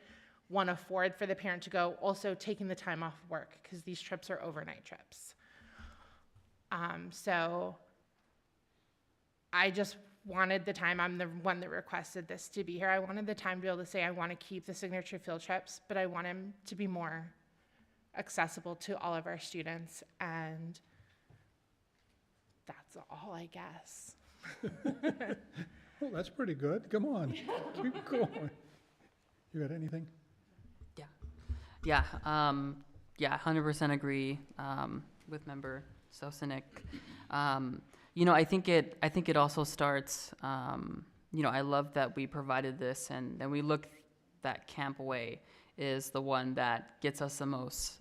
afford for the parent to go, also taking the time off work, because these trips are overnight trips. So I just wanted the time, I'm the one that requested this to be here, I wanted the time to be able to say I want to keep the signature field trips, but I want them to be more accessible to all of our students, and that's all, I guess. Well, that's pretty good. Come on, keep going. You got anything? Yeah, 100% agree with Member Sosinek. I think it also starts, I love that we provided this, and then we look that Camp Away is the one that gets us the most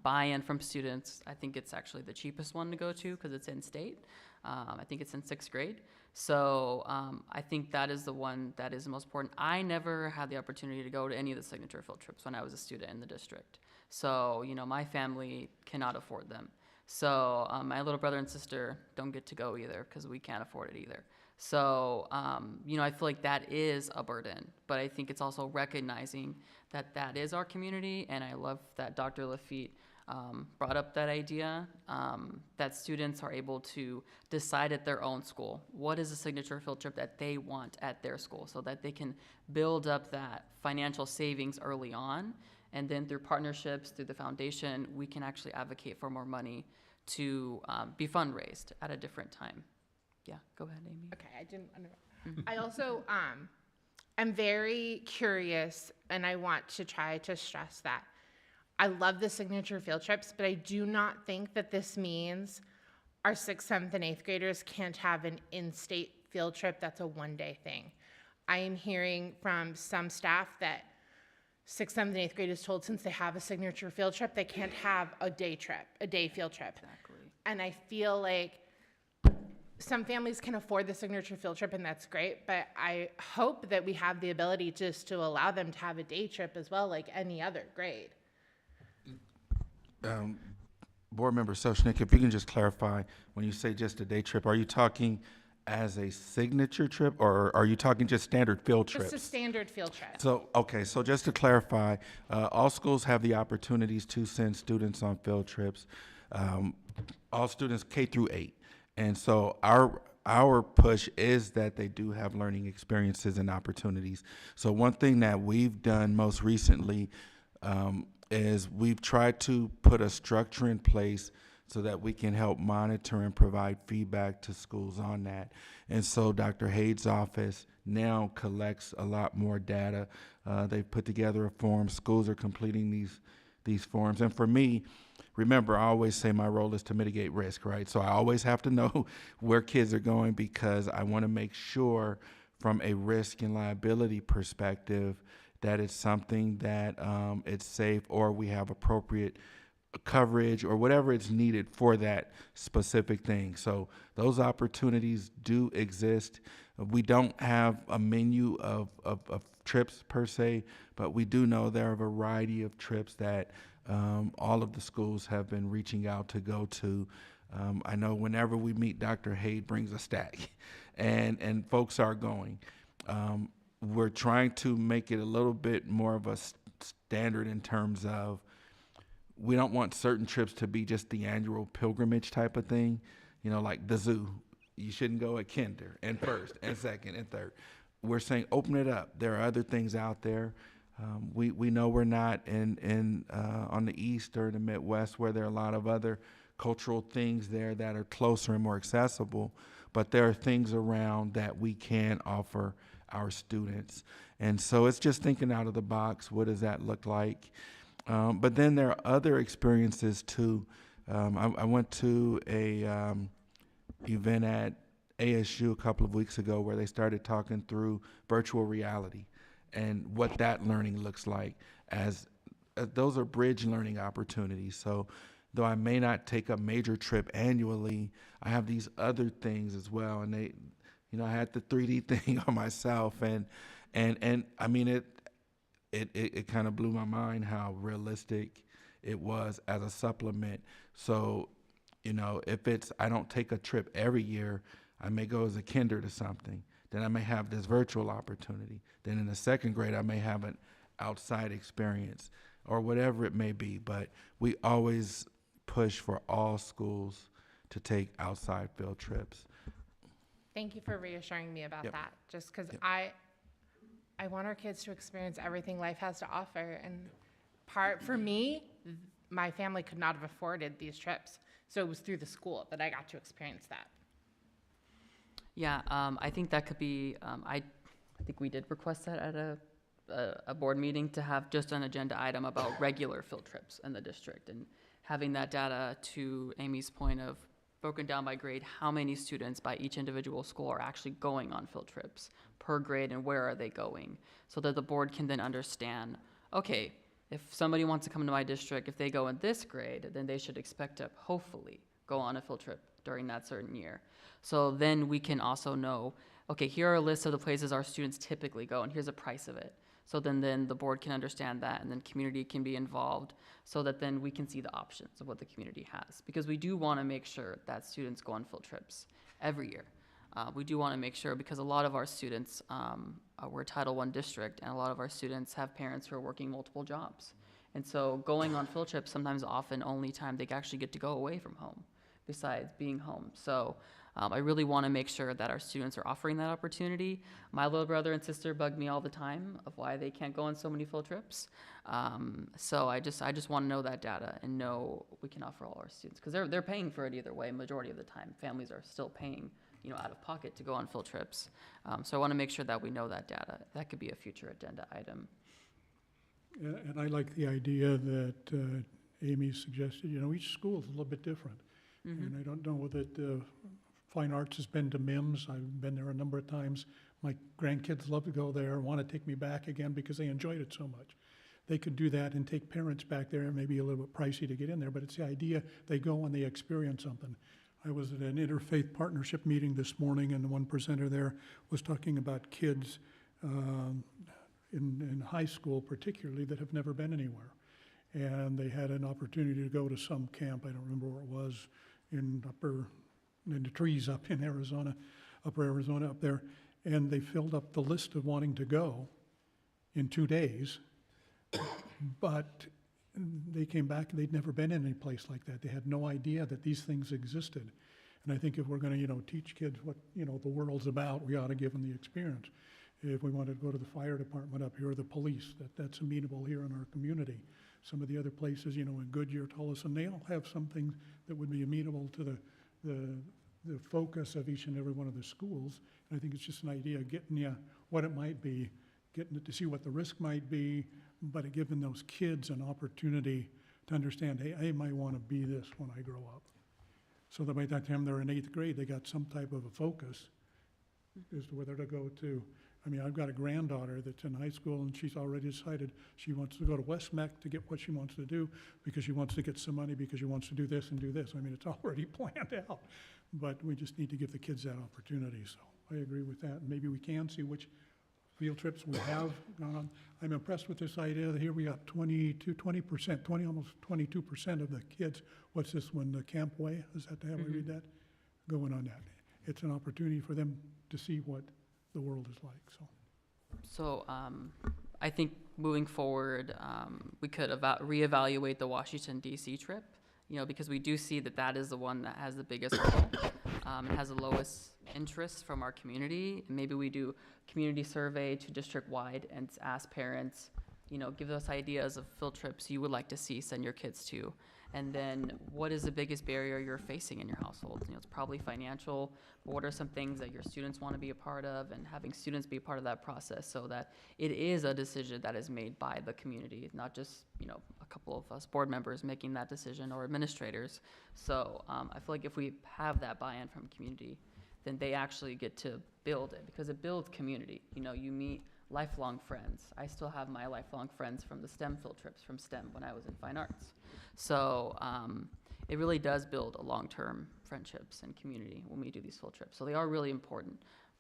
buy-in from students. I think it's actually the cheapest one to go to because it's in state. I think it's in 6th grade. So I think that is the one that is the most important. I never had the opportunity to go to any of the signature field trips when I was a student in the district. So, my family cannot afford them. So my little brother and sister don't get to go either because we can't afford it either. So, I feel like that is a burden, but I think it's also recognizing that that is our community, and I love that Dr. Lafitte brought up that idea, that students are able to decide at their own school what is a signature field trip that they want at their school so that they can build up that financial savings early on, and then through partnerships, through the foundation, we can actually advocate for more money to be fundraised at a different time. Yeah, go ahead, Amy. Okay, I didn't. I also am very curious, and I want to try to stress that I love the signature field trips, but I do not think that this means our 6th, 7th, and 8th graders can't have an in-state field trip that's a one-day thing. I am hearing from some staff that 6th, 7th, and 8th graders told since they have a signature field trip, they can't have a day field trip. Exactly. And I feel like some families can afford the signature field trip, and that's great, but I hope that we have the ability just to allow them to have a day trip as well, like any other grade. Board Member Soshnick, if you can just clarify, when you say just a day trip, are you talking as a signature trip, or are you talking just standard field trips? Just a standard field trip. So, okay, so just to clarify, all schools have the opportunities to send students on field trips, all students K through 8. And so our push is that they do have learning experiences and opportunities. So one thing that we've done most recently is we've tried to put a structure in place so that we can help monitor and provide feedback to schools on that. And so Dr. Hayes' office now collects a lot more data. They've put together a form. Schools are completing these forms. And for me, remember, I always say my role is to mitigate risk, right? So I always have to know where kids are going because I want to make sure from a risk and liability perspective that it's something that it's safe, or we have appropriate coverage or whatever is needed for that specific thing. So those opportunities do exist. We don't have a menu of trips per se, but we do know there are a variety of trips that all of the schools have been reaching out to go to. I know whenever we meet, Dr. Hayde brings a stack, and folks are going. We're trying to make it a little bit more of a standard in terms of we don't want certain trips to be just the annual pilgrimage type of thing, like the zoo. You shouldn't go at kinder and first and second and third. We're saying open it up. There are other things out there. We know we're not in on the East or the Midwest where there are a lot of other cultural things there that are closer and more accessible, but there are things around that we can offer our students. And so it's just thinking out of the box. What does that look like? But then there are other experiences too. I went to a event at ASU a couple of weeks ago where they started talking through virtual reality and what that learning looks like as those are bridge learning opportunities. So though I may not take a major trip annually, I have these other things as well. And they, I had the 3D thing on myself, and I mean, it kind of blew my mind how realistic it was as a supplement. So, if I don't take a trip every year, I may go as a kinder to something. Then I may have this virtual opportunity. Then in the 2nd grade, I may have an outside experience or whatever it may be. But we always push for all schools to take outside field trips. Thank you for reassuring me about Yep. that, just because Yep. I want our kids to experience everything life has to offer. And for me, my family could not have afforded these trips. So it was through the school that I got to experience that. Yeah, I think that could be, I think we did request that at a board meeting to have just an agenda item about regular field trips in the district, and having that data, to Amy's point of broken down by grade, how many students by each individual school are actually going on field trips per grade and where are they going, so that the board can then understand, okay, if somebody wants to come to my district, if they go in this grade, then they should expect to hopefully go on a field trip during that certain year. So then we can also know, okay, here are a list of the places our students typically go, and here's a price of it. So then the board can understand that, and then community can be involved, so that then we can see the options of what the community has. Because we do want to make sure that students go on field trips every year. We do want to make sure, because a lot of our students, we're a Title I district, and a lot of our students have parents who are working multiple jobs. And so going on field trips sometimes often only time they actually get to go away from home, besides being home. So I really want to make sure that our students are offering that opportunity. My little brother and sister bug me all the time of why they can't go on so many field trips. So I just want to know that data and know we can offer all our students, because they're paying for it either way. Majority of the time, families are still paying, out of pocket to go on field trips. So I want to make sure that we know that data. That could be a future agenda item. And I like the idea that Amy suggested, each school is a little bit different. And I don't know that Fine Arts has been to MIMS. I've been there a number of times. My grandkids love to go there, want to take me back again because they enjoyed it so much. They could do that and take parents back there. It may be a little bit pricey to get in there, but it's the idea they go and they experience something. I was at an interfaith partnership meeting this morning, and the one presenter there was talking about kids in high school particularly that have never been anywhere. And they had an opportunity to go to some camp, I don't remember where it was, in the trees up in Arizona, upper Arizona up there, and they filled up the list of wanting to go in 2 days, but they came back and they'd never been in any place like that. They had no idea that these things existed. And I think if we're going to, teach kids what, the world's about, we ought to give them the experience. If we wanted to go to the fire department up here or the police, that's amenable here in our community. Some of the other places, in Goodyear, Tullison, they all have some things that would be amenable to the focus of each and every one of the schools. And I think it's just an idea of getting you what it might be, getting to see what the risk might be, but giving those kids an opportunity to understand, hey, I might want to be this when I grow up. So that by that time they're in 8th grade, they got some type of a focus as to whether to go to. I've got a granddaughter that's in high school, and she's already decided she wants to go to West Mac to get what she wants to do, because she wants to get some money, because she wants to do this and do this. It's already planned out, but we just need to give the kids that opportunity. So I agree with that. And maybe we can see which field trips we have gone on. I'm impressed with this idea that here we got 20%, almost 22% of the kids. What's this one, the Camp Way? Is that how we read that? Going on that. It's an opportunity for them to see what the world is like. So I think moving forward, we could reevaluate the Washington, D.C. trip, because we do see that is the one that has the biggest hurdle, and has the lowest interest from our community. And maybe we do community survey to district-wide and ask parents, give us ideas of field trips you would like to see, send your kids to. And then what is the biggest barrier you're facing in your household? It's probably financial, but what are some things that your students want to be a part of, and having students be a part of that process so that it is a decision that is made by the community, not just, a couple of us board members making that decision or administrators. So I feel like if we have that buy-in from community, then they actually get to build it, because it builds community. You meet lifelong friends. I still have my lifelong friends from the STEM field trips from STEM when I was in fine arts. So it really does build a long-term friendships and community when we do these field trips. So they are really important.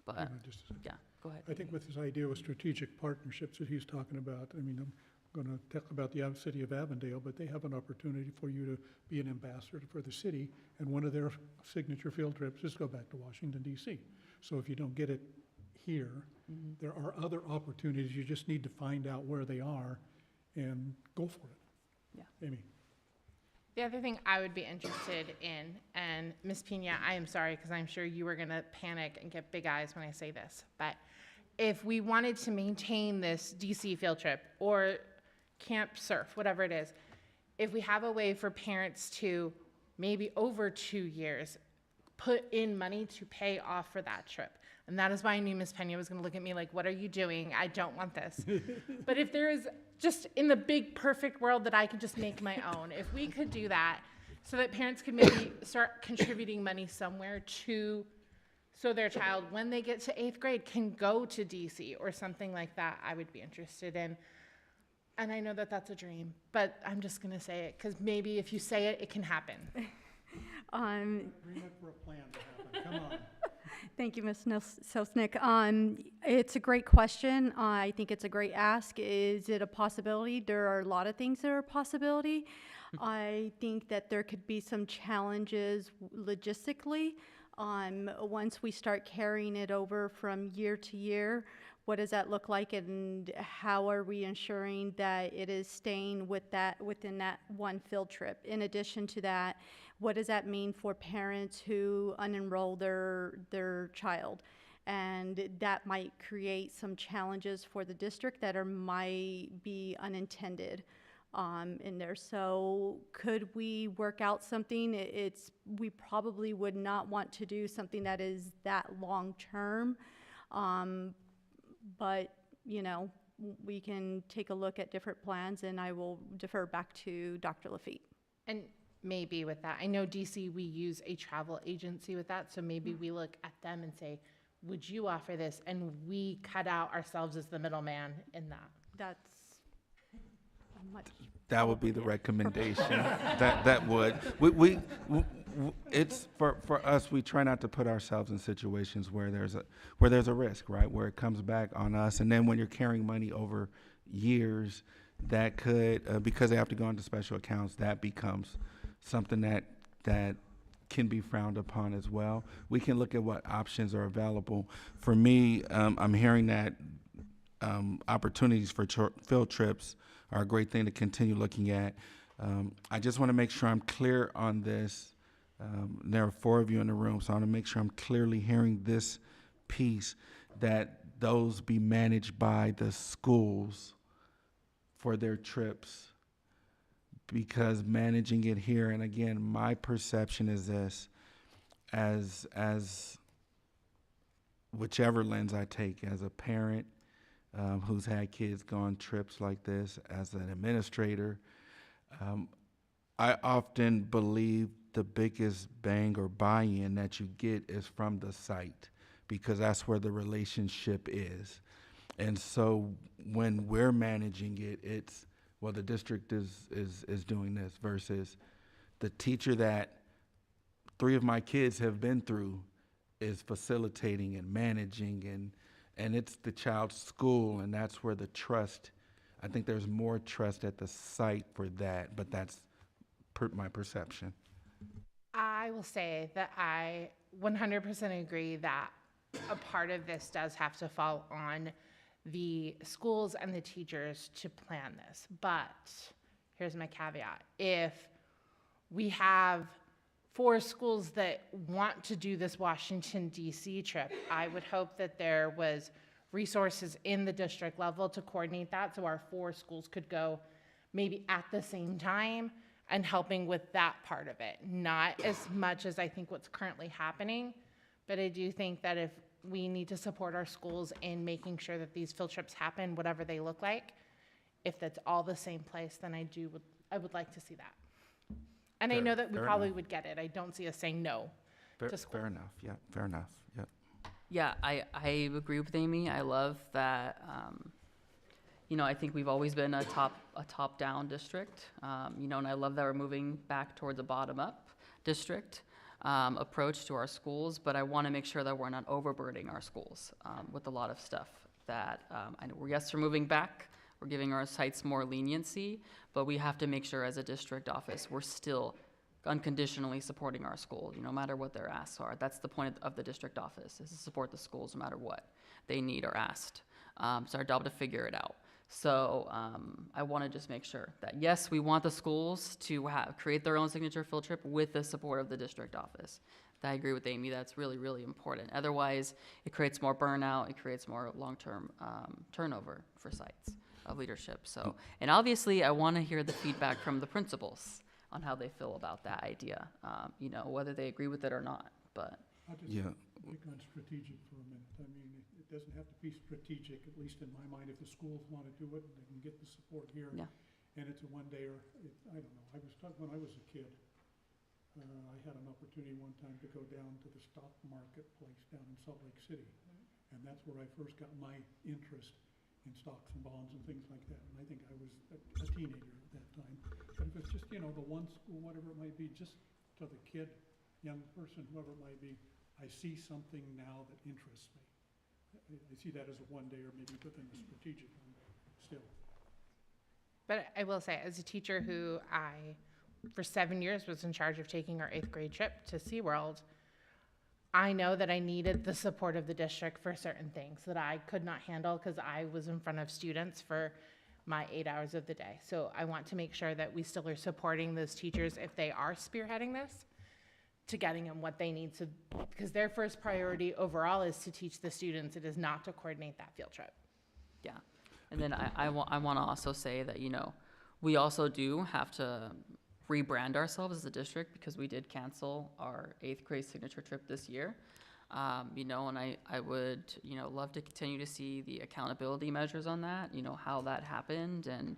But Just a second. yeah, go ahead. I think with this idea of strategic partnerships that he's talking about, I'm going to talk about the city of Avondale, but they have an opportunity for you to be an ambassador for the city, and one of their signature field trips is go back to Washington, D.C. So if you don't get it here, there are other opportunities. You just need to find out where they are and go for it. Yeah. Amy. The other thing I would be interested in, and Ms. Pena, I am sorry because I'm sure you are going to panic and get big eyes when I say this, but if we wanted to maintain this DC field trip or Camp Surf, whatever it is, if we have a way for parents to maybe over 2 years put in money to pay off for that trip. And that is why I knew Ms. Pena was going to look at me like, what are you doing? I don't want this. But if there is just in the big perfect world that I could just make my own, if we could do that, so that parents could maybe start contributing money somewhere to, so their child, when they get to 8th grade, can go to DC or something like that. I would be interested in. And I know that that's a dream, but I'm just going to say it because maybe if you say it, it can happen. Agreement for a plan to happen, come on. Thank you, Ms. Sosnick. It's a great question. I think it's a great ask. Is it a possibility? There are a lot of things that are a possibility. I think that there could be some challenges logistically. Once we start carrying it over from year to year, what does that look like, and how are we ensuring that it is staying within that one field trip? In addition to that, what does that mean for parents who unenroll their child? And that might create some challenges for the district that might be unintended in there. So could we work out something? We probably would not want to do something that is that long term. But, you know, we can take a look at different plans, and I will defer back to Dr. Lafitte. And maybe with that, I know DC, we use a travel agency with that, so maybe we look at them and say, would you offer this? And we cut out ourselves as the middleman in that. That's a much. That would be the recommendation. that would. We it's for us. We try not to put ourselves in situations where there's a risk, right? Where it comes back on us, and then when you're carrying money over years, that could because they have to go into special accounts, that becomes something that can be frowned upon as well. We can look at what options are available. For me, I'm hearing that opportunities for field trips are a great thing to continue looking at. I just want to make sure I'm clear on this. There are 4 of you in the room, so I want to make sure I'm clearly hearing this piece, that those be managed by the schools for their trips, because managing it here, and again, my perception is this, as whichever lens I take, as a parent who's had kids go on trips like this, as an administrator, I often believe the biggest bang or buy-in that you get is from the site, because that's where the relationship is. And so when we're managing it, it's, well, the district is doing this, versus the teacher that 3 of my kids have been through is facilitating and managing, and it's the child's school, and that's where the trust, I think there's more trust at the site for that, but that's my perception. I will say that I 100% agree that a part of this does have to fall on the schools and the teachers to plan this. But here's my caveat. If we have 4 schools that want to do this Washington, D.C. trip, I would hope that there was resources in the district level to coordinate that, so our 4 schools could go maybe at the same time and helping with that part of it. Not as much as I think what's currently happening, but I do think that if we need to support our schools in making sure that these field trips happen, whatever they look like, if that's all the same place, then I would like to see that. And I know that we probably would get it. I don't see us saying no to school. Fair enough, yeah, fair enough, yeah. Yeah, I agree with Amy. I love that, I think we've always been a top-down district, and I love that we're moving back towards a bottom-up district approach to our schools, but I want to make sure that we're not overburdening our schools with a lot of stuff that, I know, yes, we're moving back, we're giving our sites more leniency, but we have to make sure as a district office, we're still unconditionally supporting our school, no matter what their asks are. That's the point of the district office, is to support the schools no matter what they need or asked. It's our job to figure it out. So I want to just make sure that, yes, we want the schools to create their own signature field trip with the support of the district office. I agree with Amy. That's really, really important. Otherwise, it creates more burnout. It creates more long-term turnover for sites of leadership. So, and obviously, I want to hear the feedback from the principals on how they feel about that idea, whether they agree with it or not. But I'll just pick on strategic for a minute. I mean, it doesn't have to be strategic, at least in my mind. If the schools want to do it, they can get the support here. Yeah. And it's a one-day, or I don't know. I was talking when I was a kid. I had an opportunity one time to go down to the stock marketplace down in Salt Lake City. And that's where I first got my interest in stocks and bonds and things like that. And I think I was a teenager at that time. But if it's just, you know, the one school, whatever it might be, just to the kid, young person, whoever it might be, I see something now that interests me. I see that as a one day or maybe within the strategic one, still. But I will say, as a teacher who for 7 years, was in charge of taking our 8th grade trip to SeaWorld, I know that I needed the support of the district for certain things that I could not handle because I was in front of students for my 8 hours of the day. So I want to make sure that we still are supporting those teachers if they are spearheading this, to getting them what they need. So, because their first priority overall is to teach the students. It is not to coordinate that field trip. Yeah. And then I want to also say that, you know, we also do have to rebrand ourselves as a district because we did cancel our 8th grade signature trip this year. You know, and I would, you know, love to continue to see the accountability measures on that, you know, how that happened and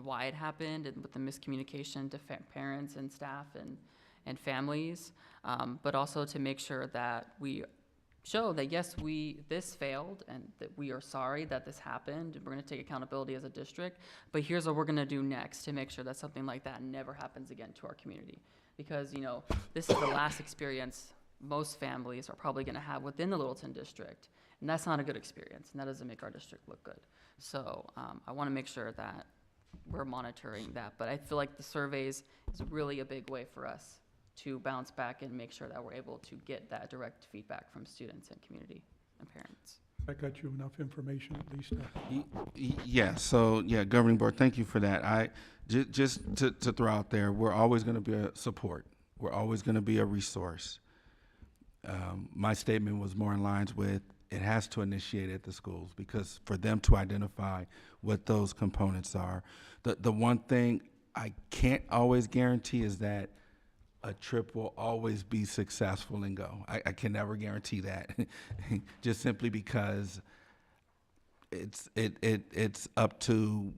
why it happened and with the miscommunication to parents and staff and families, but also to make sure that we show that, yes, this failed and that we are sorry that this happened and we're going to take accountability as a district, but here's what we're going to do next to make sure that something like that never happens again to our community. Because, you know, this is the last experience most families are probably going to have within the Littleton district, and that's not a good experience, and that doesn't make our district look good. So I want to make sure that we're monitoring that, but I feel like the surveys is really a big way for us to bounce back and make sure that we're able to get that direct feedback from students and community and parents. That got you enough information at least? Yeah, so, yeah, Governing Board, thank you for that. Just to throw out there, we're always going to be a support. We're always going to be a resource. My statement was more in lines with it has to initiate at the schools because for them to identify what those components are. The one thing I can't always guarantee is that a trip will always be successful and go. I can never guarantee that, just simply because it's up to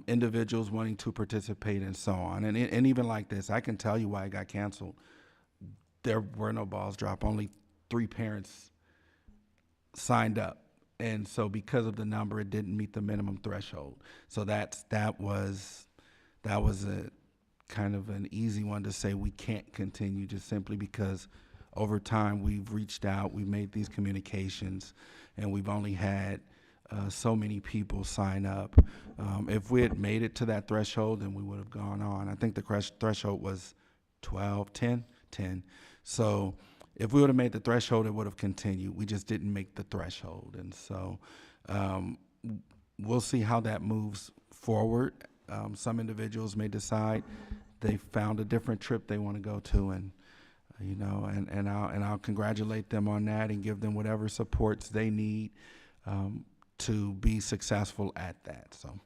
individuals wanting to participate and so on. And even like this, I can tell you why it got canceled. There were no balls dropped. Only 3 parents signed up, and so because of the number, it didn't meet the minimum threshold. So that was a kind of an easy one to say we can't continue, just simply because over time we've reached out, we've made these communications, and we've only had so many people sign up. If we had made it to that threshold, then we would have gone on. I think the threshold was 10. So if we would have made the threshold, it would have continued. We just didn't make the threshold. And so we'll see how that moves forward. Some individuals may decide they found a different trip they want to go to, and you know, and I'll congratulate them on that and give them whatever supports they need to be successful at that. So.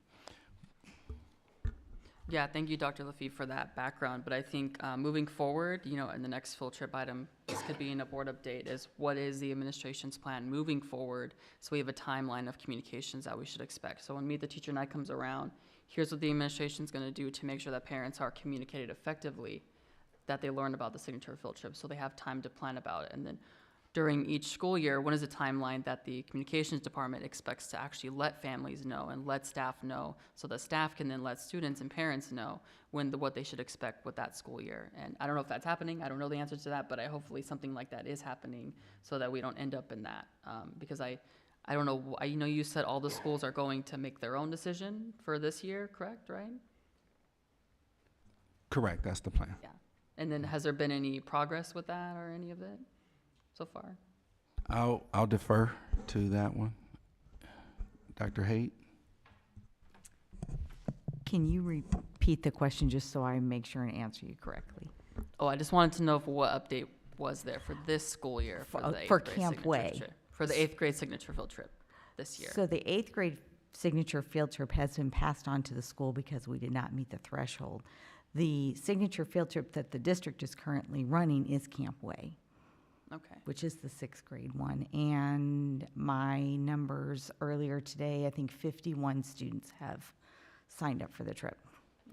Yeah, thank you, Dr. Lafee, for that background. But I think moving forward, you know, in the next field trip item, this could be in a board update, is what is the administration's plan moving forward, so we have a timeline of communications that we should expect. So when Meet the Teacher Night comes around, here's what the administration's going to do to make sure that parents are communicated effectively, that they learn about the signature field trip, so they have time to plan about it. And then during each school year, when is the timeline that the communications department expects to actually let families know and let staff know, so that staff can then let students and parents know what they should expect with that school year. And I don't know if that's happening. I don't know the answer to that, but hopefully something like that is happening so that we don't end up in that. Because I don't know, I know you said all the schools are going to make their own decision for this year, correct, right? Correct, that's the plan. Yeah. And then has there been any progress with that or any of it so far? I'll defer to that one. Dr. Haight? Can you repeat the question just so I make sure and answer you correctly? Oh, I just wanted to know what update was there for this school year for the 8th for grade Camp signature Way. trip, for the 8th grade signature field trip this year. So the 8th grade signature field trip has been passed on to the school because we did not meet the threshold. The signature field trip that the district is currently running is Camp Way. Okay. Which is the 6th grade one. And my numbers earlier today, I think 51 students have signed up for the trip.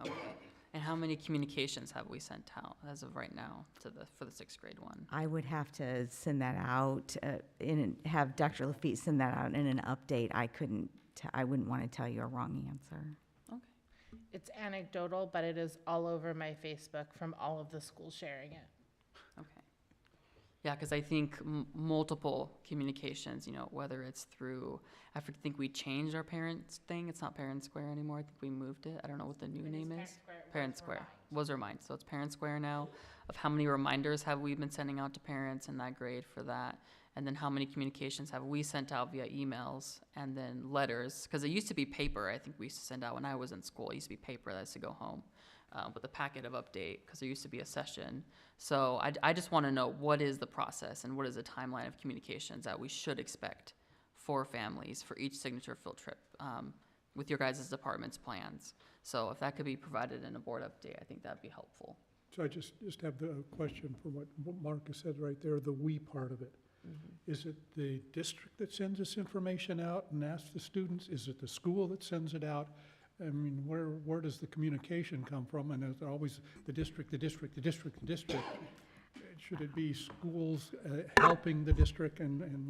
Okay. And how many communications have we sent out as of right now for the 6th grade one? I would have to send that out, have Dr. Lafitte send that out in an update. I wouldn't want to tell you a wrong answer. Okay. It's anecdotal, but it is all over my Facebook from all of the schools sharing it. Okay. Yeah, because I think multiple communications, whether it's through, think we changed our parents thing. It's not Parent Square anymore. I think we moved it. I don't know what the new name is. Parent Square was Remind. So it's Parent Square now. Of how many reminders have we been sending out to parents in that grade for that? And then how many communications have we sent out via emails and then letters? Because it used to be paper. I think we used to send out when I was in school. It used to be paper that I used to go home with a packet of update because there used to be a session. So I just want to know what is the process and what is the timeline of communications that we should expect for families for each signature field trip with your guys' department's plans. So if that could be provided in a board update, I think that'd be helpful. So I just have the question for what Marcus said right there, the we part of it. Mm-hmm. Is it the district that sends this information out and asks the students? Is it the school that sends it out? I mean, where does the communication come from? And is it always the district? Should it be schools helping the district and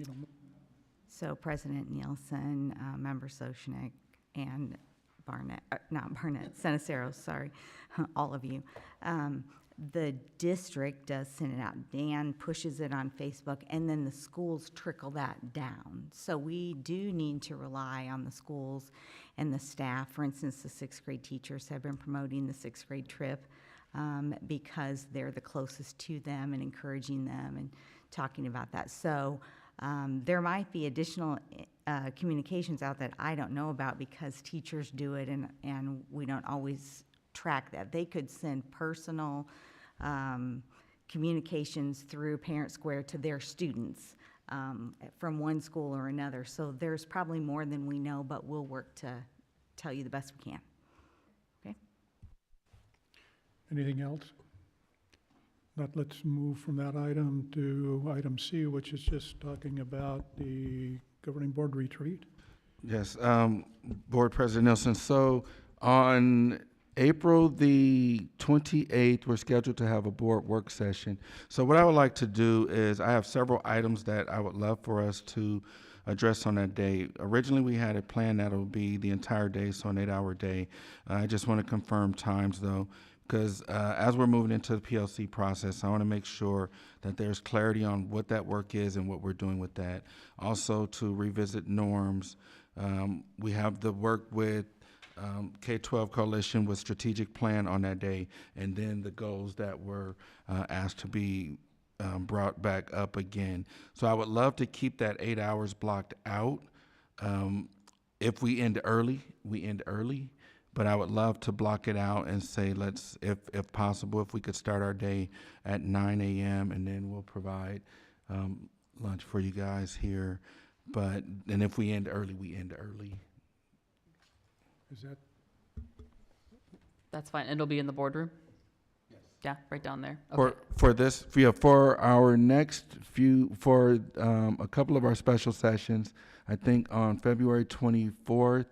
So President Nielsen, Member Soshnick, and Cenicero, sorry, all of you. The district does send it out. Dan pushes it on Facebook, and then the schools trickle that down. So we do need to rely on the schools and the staff. For instance, the 6th grade teachers have been promoting the 6th grade trip because they're the closest to them and encouraging them and talking about that. So there might be additional communications out that I don't know about because teachers do it and we don't always track that. They could send personal communications through Parent Square to their students from one school or another. So there's probably more than we know, but we'll work to tell you the best we can. Okay? anything else? Let's move from that item to item C, which is just talking about the governing board retreat. Yes, Board President Nelson. So on April the 28th, we're scheduled to have a board work session. So what I would like to do is I have several items that I would love for us to address on that day. Originally, we had a plan that will be the entire day, so an 8-hour day. I just want to confirm times though, because as we're moving into the PLC process, I want to make sure that there's clarity on what that work is and what we're doing with that. Also to revisit norms. We have the work with K-12 Coalition with strategic plan on that day, and then the goals that were asked to be brought back up again. So I would love to keep that 8 hours blocked out. If we end early, we end early, but I would love to block it out and say, let's, if possible, if we could start our day at 9 a.m. and then we'll provide lunch for you guys here. But then if we end early, we end early. Is that? That's fine. It'll be in the boardroom? Yes. Yeah, right down there. Okay. For our next few, for a couple of our special sessions, I think on February 24th,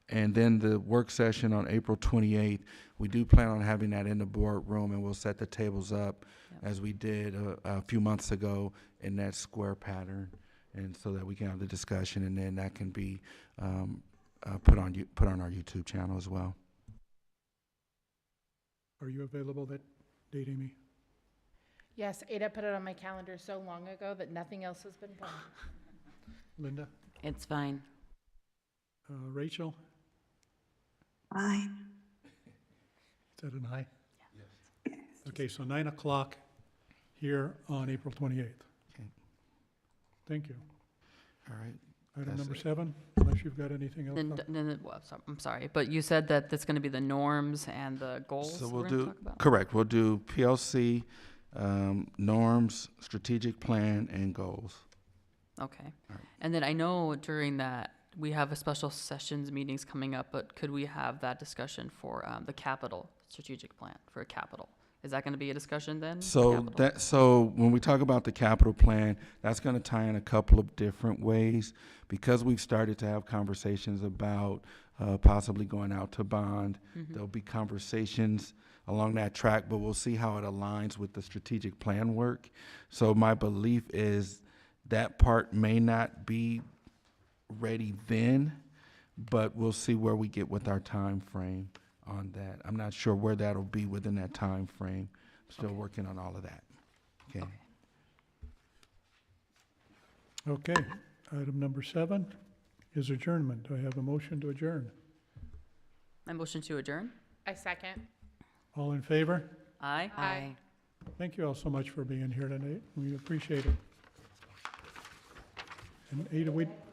and then the work session on April 28th, we do plan on having that in the boardroom, and we'll set the tables up as we did a few months ago in that square pattern, and so that we can have the discussion, and then that can be put on our YouTube channel as well. Are you available that date, Amy? Yes, Ada put it on my calendar so long ago that nothing else has been planned. Linda? It's fine. Rachel? Fine. Is that an aye? Yes. Okay, so 9 o'clock here on April 28th. Okay. Thank you. All right. Item That's number it. 7, unless you've got anything else. I'm sorry, but you said that that's going to be the norms and the goals So we're we'll gonna do, talk about? correct, we'll do PLC, norms, strategic plan, and goals. Okay. All right. And then I know during that, we have a special sessions meetings coming up, but could we have that discussion for the capital strategic plan for capital? Is that going to be a discussion then? So when we talk about the capital plan, that's going to tie in a couple of different ways, because we've started to have conversations about possibly going out to bond. Mm-hmm. There'll be conversations along that track, but we'll see how it aligns with the strategic plan work. So my belief is that part may not be ready then, but we'll see where we get with our time frame on that. I'm not sure where that'll be within that time frame. Still working on all of that. Okay. Okay, item number 7 is adjournment. Do I have a motion to adjourn? I motion to adjourn. I second. All in favor? Aye. Aye. Thank you all so much for being here tonight. We appreciate it. And Ada,